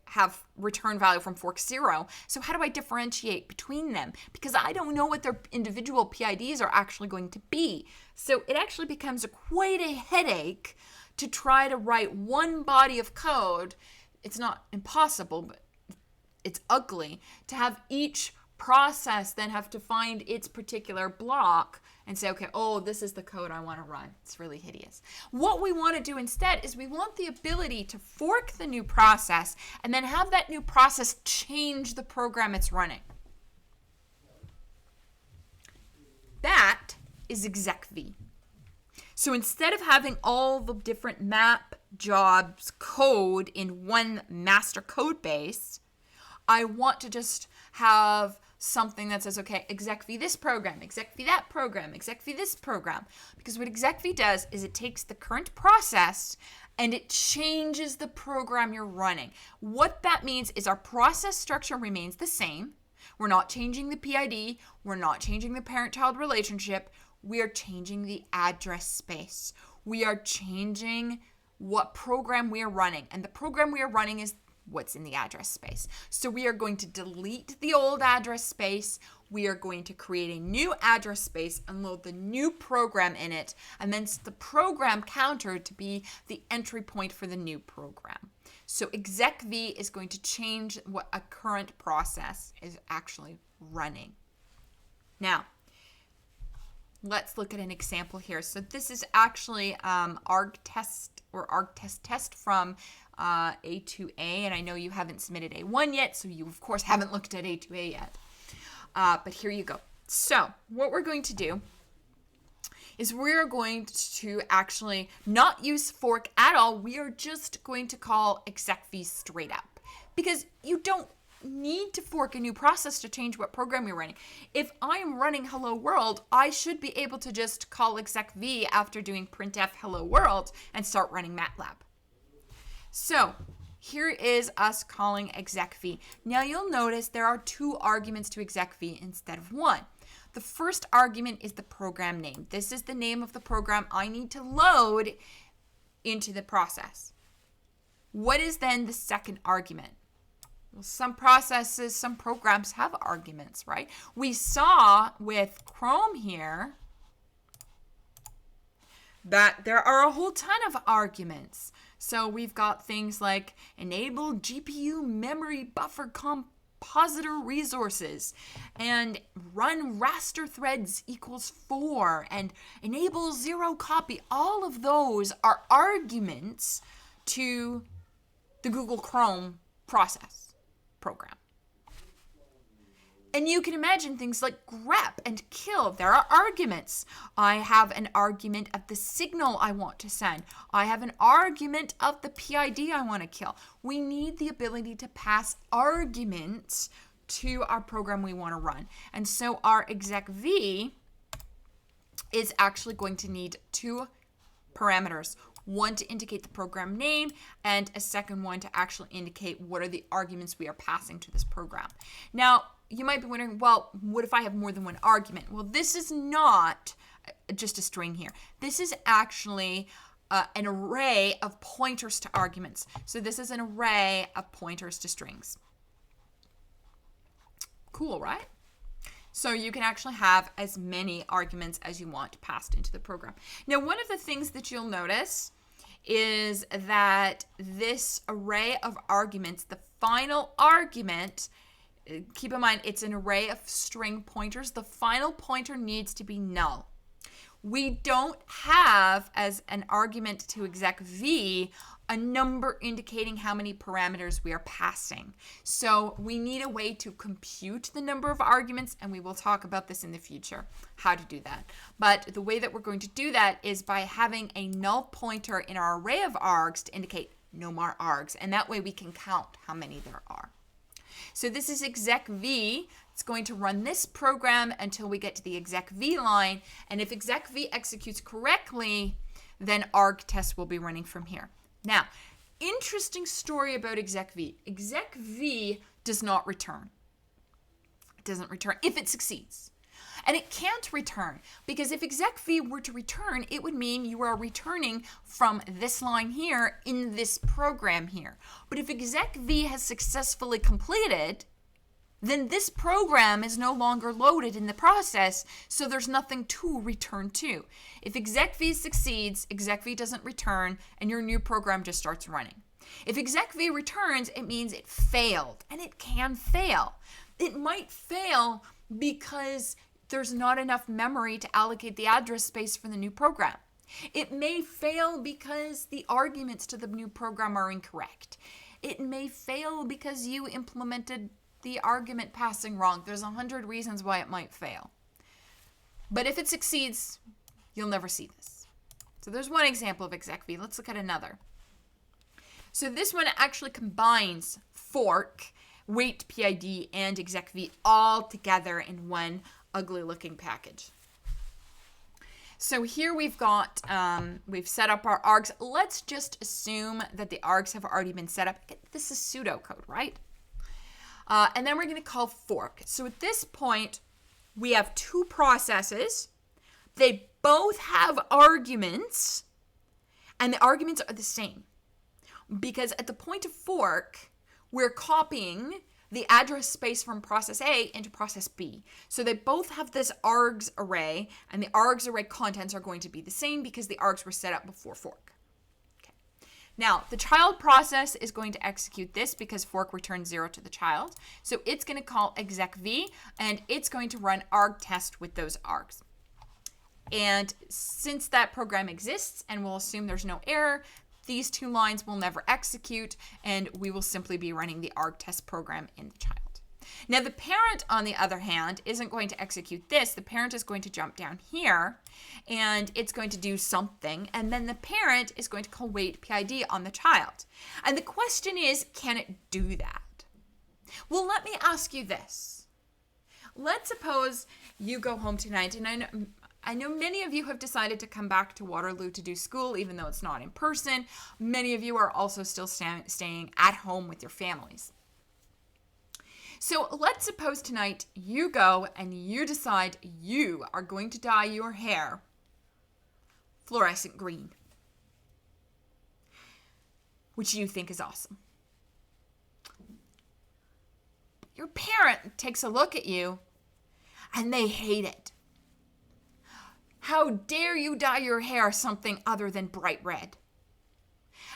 A: have return value from fork 0. So how do I differentiate between them? Because I don't know what their individual PIDs are actually going to be. So it actually becomes quite a headache to try to write one body of code. It's not impossible, but it's ugly to have each process then have to find its particular block and say, okay, oh, this is the code I want to run. It's really hideous. What we want to do instead is we want the ability to fork the new process and then have that new process change the program it's running. That is exec-v. So instead of having all the different map jobs code in one master code base, I want to just have something that says, okay, exec-v this program, exec-v that program, exec-v this program. Because what exec-v does is it takes the current process and it changes the program you're running. What that means is our process structure remains the same. We're not changing the PID. We're not changing the parent-child relationship. We are changing the address space. We are changing what program we are running. And the program we are running is what's in the address space. So we are going to delete the old address space. We are going to create a new address space and load the new program in it, and then the program counter to be the entry point for the new program. So exec-v is going to change what a current process is actually running. Now, let's look at an example here. So this is actually argtest test from A2A, and I know you haven't submitted A1 yet, so you of course haven't looked at A2A yet. But here you go. So what we're going to do is we're going to actually not use fork at all. We are just going to call exec-v straight up, because you don't need to fork a new process to change what program you're running. If I'm running hello world, I should be able to just call exec-v after doing printf hello world and start running MATLAB. So here is us calling exec-v. Now you'll notice there are 2 arguments to exec-v instead of 1. The first argument is the program name. This is the name of the program I need to load into the process. What is then the second argument? Well, some processes, some programs have arguments, right? We saw with Chrome here that there are a whole ton of arguments. So we've got things like enable GPU memory buffer compositor resources, and run raster threads equals 4, and enable zero copy. All of those are arguments to the Google Chrome process program. And you can imagine things like grep and kill. There are arguments. I have an argument of the signal I want to send. I have an argument of the PID I want to kill. We need the ability to pass arguments to our program we want to run. And so our execv is actually going to need 2 parameters. One to indicate the program name, and a second one to actually indicate what are the arguments we are passing to this program. Now, you might be wondering, well, what if I have more than one argument? Well, this is not just a string here. This is actually an array of pointers to arguments. So this is an array of pointers to strings. Cool, right? So you can actually have as many arguments as you want passed into the program. Now, one of the things that you'll notice is that this array of arguments, the final argument, keep in mind it's an array of string pointers. The final pointer needs to be null. We don't have as an argument to execv a number indicating how many parameters we are passing. So we need a way to compute the number of arguments, and we will talk about this in the future, how to do that. But the way that we're going to do that is by having a null pointer in our array of args to indicate no more args, and that way we can count how many there are. So this is execv. It's going to run this program until we get to the execv line, and if execv executes correctly, then arg test will be running from here. Now, interesting story about execv. Execv does not return. It doesn't return if it succeeds. And it can't return because if execv were to return, it would mean you are returning from this line here in this program here. But if execv has successfully completed, then this program is no longer loaded in the process, so there's nothing to return to. If execv succeeds, execv doesn't return, and your new program just starts running. If execv returns, it means it failed, and it can fail. It might fail because there's not enough memory to allocate the address space for the new program. It may fail because the arguments to the new program are incorrect. It may fail because you implemented the argument passing wrong. There's 100 reasons why it might fail. But if it succeeds, you'll never see this. So there's one example of execv. Let's look at another. So this one actually combines fork, wait PID, and execv all together in one ugly looking package. So here we've got, we've set up our args. Let's just assume that the args have already been set up. This is pseudocode, right? And then we're going to call fork. So at this point, we have 2 processes. They both have arguments, and the arguments are the same. Because at the point of fork, we're copying the address space from process A into process B. So they both have this args array, and the args array contents are going to be the same because the args were set up before fork. Now, the child process is going to execute this because fork returns 0 to the child. So it's going to call execv, and it's going to run arg test with those args. And since that program exists, and we'll assume there's no error, these 2 lines will never execute, and we will simply be running the arg test program in the child. Now, the parent, on the other hand, isn't going to execute this. The parent is going to jump down here, and it's going to do something, and then the parent is going to call wait PID on the child. And the question is, can it do that? Well, let me ask you this. Let's suppose you go home tonight, and I know many of you have decided to come back to Waterloo to do school, even though it's not in person. Many of you are also still staying at home with your families. So let's suppose tonight you go and you decide you are going to dye your hair fluorescent green, which you think is awesome. Your parent takes a look at you and they hate it. How dare you dye your hair something other than bright red?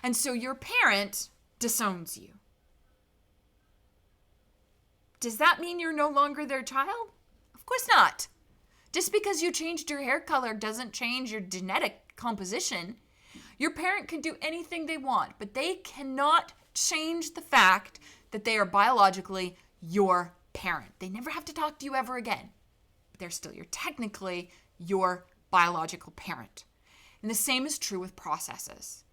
A: And so your parent disowns you. Does that mean you're no longer their child? Of course not. Just because you changed your hair color doesn't change your genetic composition. Your parent can do anything they want, but they cannot change the fact that they are biologically your parent. They never have to talk to you ever again. But they're still technically your biological parent. And the same is true with processes.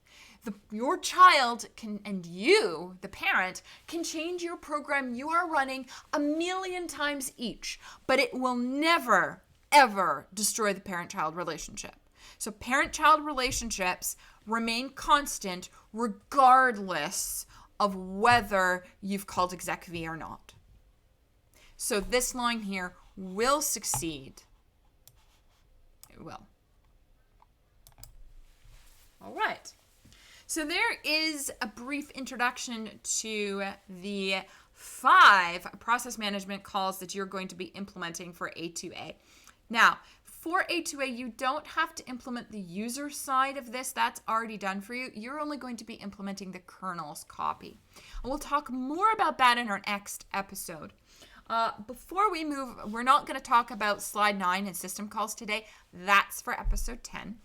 A: Your child can, and you, the parent, can change your program you are running 1,000,000 times each, but it will never, ever destroy the parent-child relationship. So parent-child relationships remain constant regardless of whether you've called exec v or not. So this line here will succeed. It will. All right. So there is a brief introduction to the 5 process management calls that you're going to be implementing for A2A. Now, for A2A, you don't have to implement the user side of this. That's already done for you. You're only going to be implementing the kernel's copy. And we'll talk more about that in our next episode. Before we move, we're not going to talk about slide 9 and system calls today. That's for episode 10.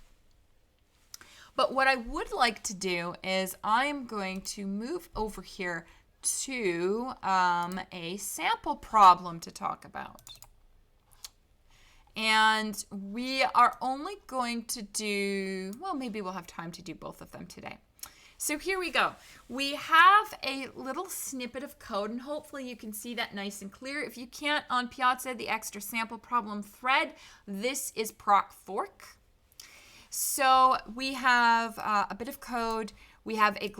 A: But what I would like to do is I'm going to move over here to a sample problem to talk about. And we are only going to do, well, maybe we'll have time to do both of them today. So here we go. We have a little snippet of code, and hopefully you can see that nice and clear. If you can't, on Piazza, the extra sample problem thread, this is proc fork. So we have a bit of code. We have a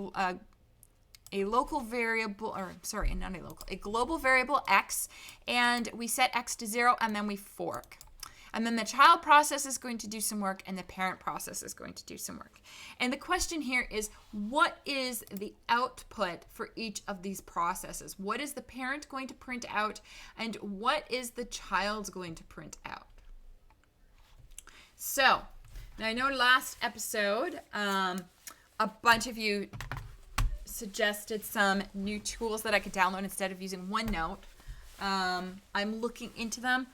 A: local variable, or sorry, not a local, a global variable x, and we set x to 0, and then we fork. And then the child process is going to do some work, and the parent process is going to do some work. And the question here is, what is the output for each of these processes? What is the parent going to print out, and what is the child going to print out? So, now, I know last episode, a bunch of you suggested some new tools that I could download instead of using OneNote. I'm looking into them.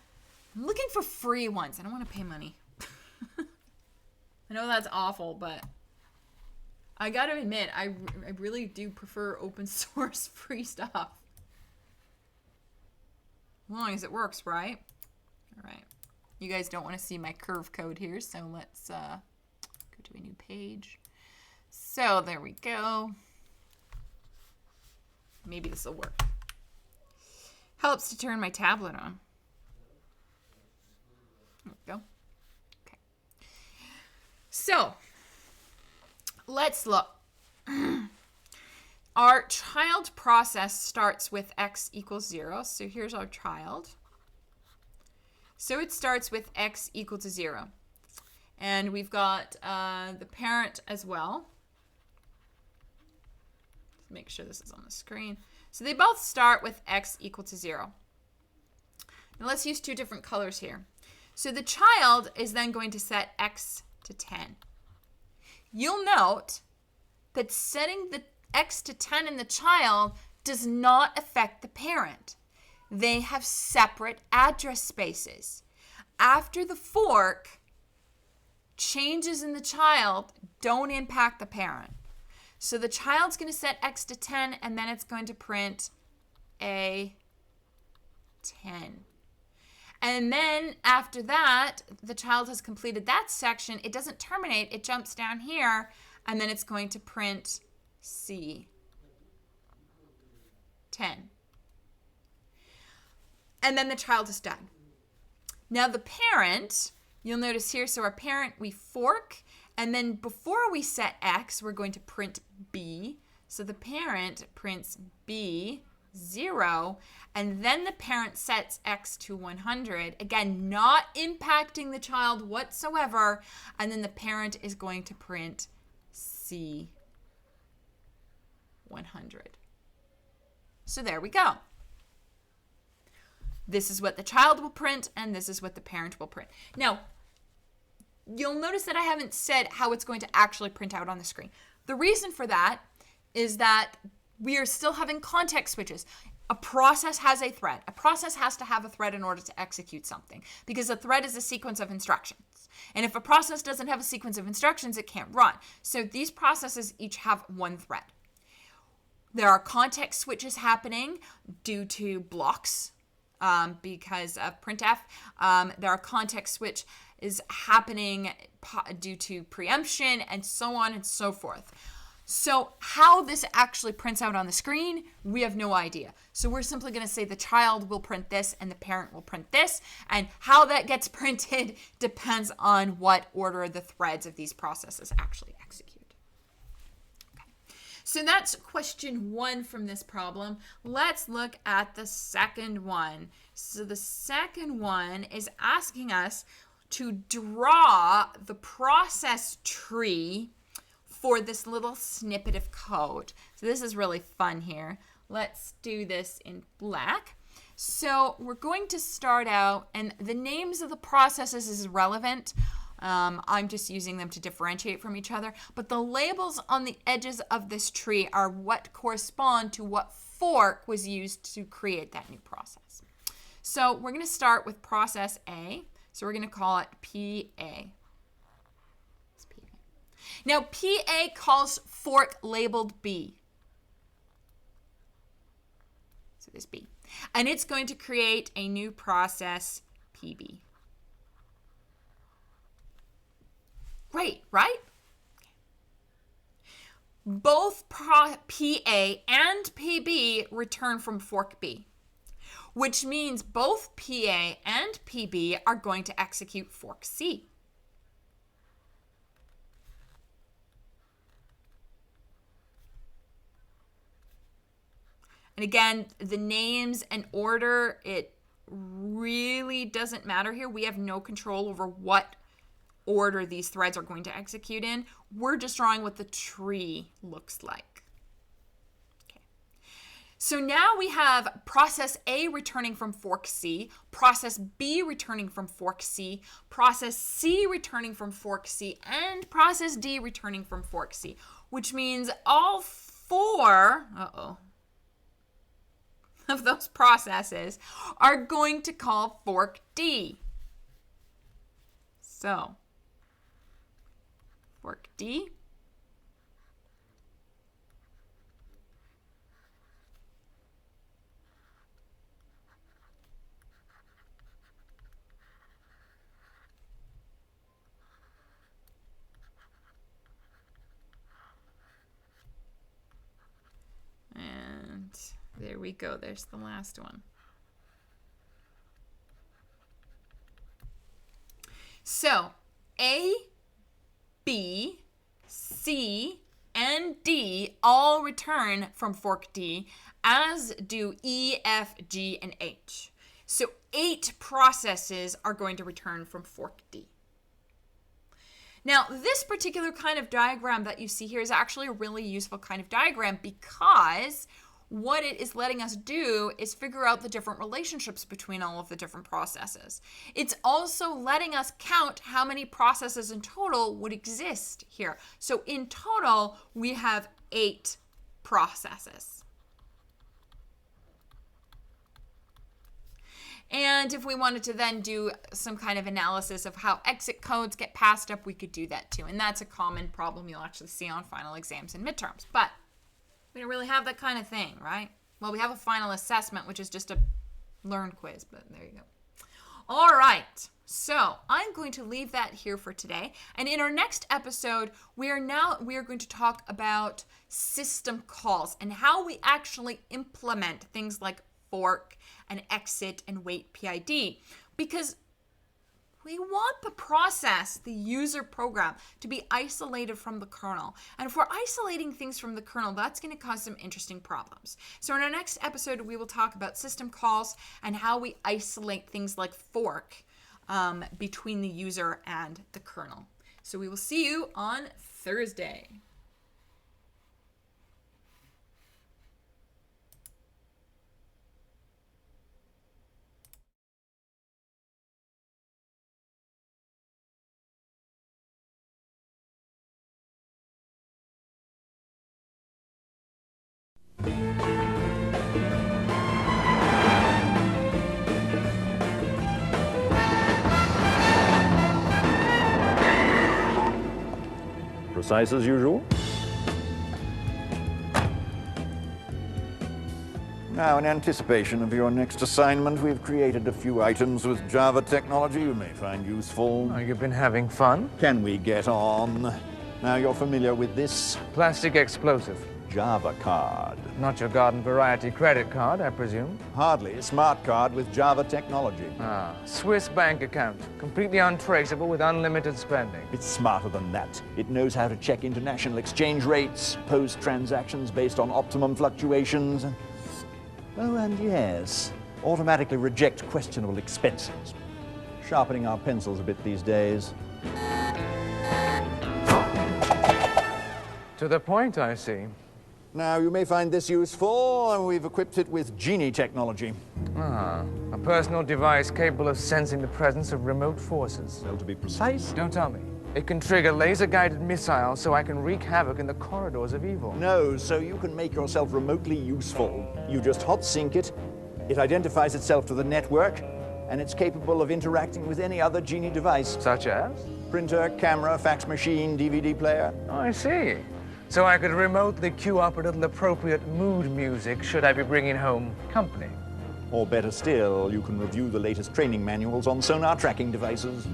A: I'm looking for free ones. I don't want to pay money. I know that's awful, but I got to admit, I really do prefer open source free stuff. As long as it works, right? All right. You guys don't want to see my curve code here, so let's go to a new page. So there we go. Maybe this will work. Helps to turn my tablet on. There we go. Okay. So let's look. Our child process starts with x equals 0. So here's our child. So it starts with x equal to 0. And we've got the parent as well. Let's make sure this is on the screen. So they both start with x equal to 0. Now let's use 2 different colors here. So the child is then going to set x to 10. You'll note that setting the x to 10 in the child does not affect the parent. They have separate address spaces. After the fork, changes in the child don't impact the parent. So the child's going to set x to 10, and then it's going to print a 10. And then after that, the child has completed that section. It doesn't terminate. It jumps down here, and then it's going to print C 10. And then the child is done. Now the parent, you'll notice here, so our parent, we fork, and then before we set X, we're going to print B. So the parent prints B 0, and then the parent sets X to 100. Again, not impacting the child whatsoever. And then the parent is going to print C 100. So there we go. This is what the child will print, and this is what the parent will print. Now, you'll notice that I haven't said how it's going to actually print out on the screen. The reason for that is that we are still having context switches. A process has a thread. A process has to have a thread in order to execute something because a thread is a sequence of instructions. And if a process doesn't have a sequence of instructions, it can't run. So these processes each have one thread. There are context switches happening due to blocks because of printf. There are context switch is happening due to preemption and so on and so forth. So how this actually prints out on the screen, we have no idea. So we're simply going to say the child will print this and the parent will print this. And how that gets printed depends on what order the threads of these processes actually execute. Okay. So that's question 1 from this problem. Let's look at the second one. So the second one is asking us to draw the process tree for this little snippet of code. So this is really fun here. Let's do this in black. So we're going to start out, and the names of the processes is relevant. I'm just using them to differentiate from each other. But the labels on the edges of this tree are what correspond to what fork was used to create that new process. So we're going to start with process A. So we're going to call it PA. Now, PA calls fork labeled B. So this B. And it's going to create a new process, PB. Great, right? Both PA and PB return from fork B, which means both PA and PB are going to execute fork C. And again, the names and order, it really doesn't matter here. We have no control over what order these threads are going to execute in. We're just drawing what the tree looks like. Okay. So now we have process A returning from fork C, process B returning from fork C, process C returning from fork C, and process D returning from fork C, which means all 4, of those processes are going to call fork D. So, fork D. And there we go. There's the last one. So A, B, C, and D all return from fork D, as do E, F, G, and H. So 8 processes are going to return from fork D. Now, this particular kind of diagram that you see here is actually a really useful kind of diagram because what it is letting us do is figure out the different relationships between all of the different processes. It's also letting us count how many processes in total would exist here. So in total, we have 8 processes. And if we wanted to then do some kind of analysis of how exit codes get passed up, we could do that too. And that's a common problem you'll actually see on final exams and midterms. But we don't really have that kind of thing, right? Well, we have a final assessment, which is just a learn quiz, but there you go. All right. So I'm going to leave that here for today. And in our next episode, we are going to talk about system calls and how we actually implement things like fork and exit and wait PID, because we want the process, the user program, to be isolated from the kernel. And if we're isolating things from the kernel, that's going to cause some interesting problems. So in our next episode, we will talk about system calls and how we isolate things like fork between the user and the kernel. So we will see you on Thursday.
B: Precise as usual. Now, in anticipation of your next assignment, we've created a few items with Java technology you may find useful.
C: Oh, you've been having fun?
B: Can we get on? Now, you're familiar with this
C: Plastic explosive.
B: Java card.
C: Not your garden variety credit card, I presume?
B: Hardly. A smart card with Java technology.
C: Ah, Swiss bank account. Completely untraceable with unlimited spending.
B: It's smarter than that. It knows how to check international exchange rates, post transactions based on optimum fluctuations. Oh, and yes, automatically reject questionable expenses. Sharpening our pencils a bit these days.
C: To the point, I see.
B: Now, you may find this useful. We've equipped it with Genie technology.
C: Ah, a personal device capable of sensing the presence of remote forces.
B: Well, to be precise,
C: Don't tell me. It can trigger laser-guided missiles so I can wreak havoc in the corridors of evil.
B: no, so you can make yourself remotely useful. You just hot sync it, it identifies itself to the network, and it's capable of interacting with any other Genie device.
C: Such as?
B: Printer, camera, fax machine, DVD player.
C: Oh, I see. So I could remotely cue up a little appropriate mood music should I be bringing home company.
B: Or better still, you can review the latest training manuals on sonar tracking devices.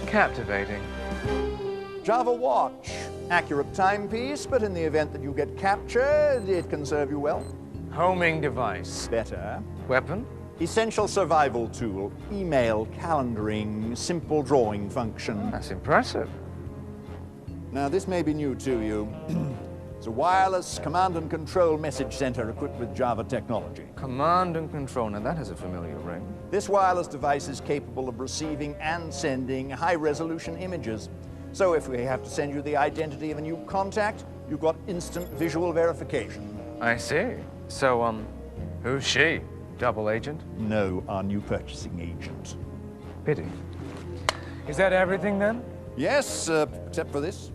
C: Captivating.
B: Java Watch. Accurate timepiece, but in the event that you get captured, it can serve you well.
C: Homing device.
B: Better.
C: Weapon?
B: Essential survival tool. Email, calendaring, simple drawing function.
C: That's impressive.
B: Now, this may be new to you. It's a wireless command and control message center equipped with Java technology.
C: Command and control. Now that has a familiar ring.
B: This wireless device is capable of receiving and sending high-resolution images. So if we have to send you the identity of a new contact, you've got instant visual verification.
C: I see. So, who's she? Double agent?
B: No, our new purchasing agent.
C: Pity. Is that everything then?
B: Yes, except for this.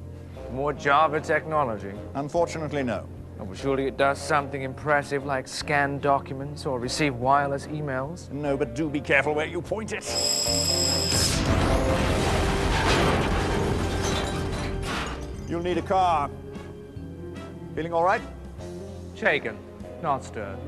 C: More Java technology?
B: Unfortunately, no.
C: Oh, well, surely it does something impressive like scan documents or receive wireless emails?
B: No, but do be careful where you point it. You'll need a car. Feeling all right?
C: Shaken, not stirred.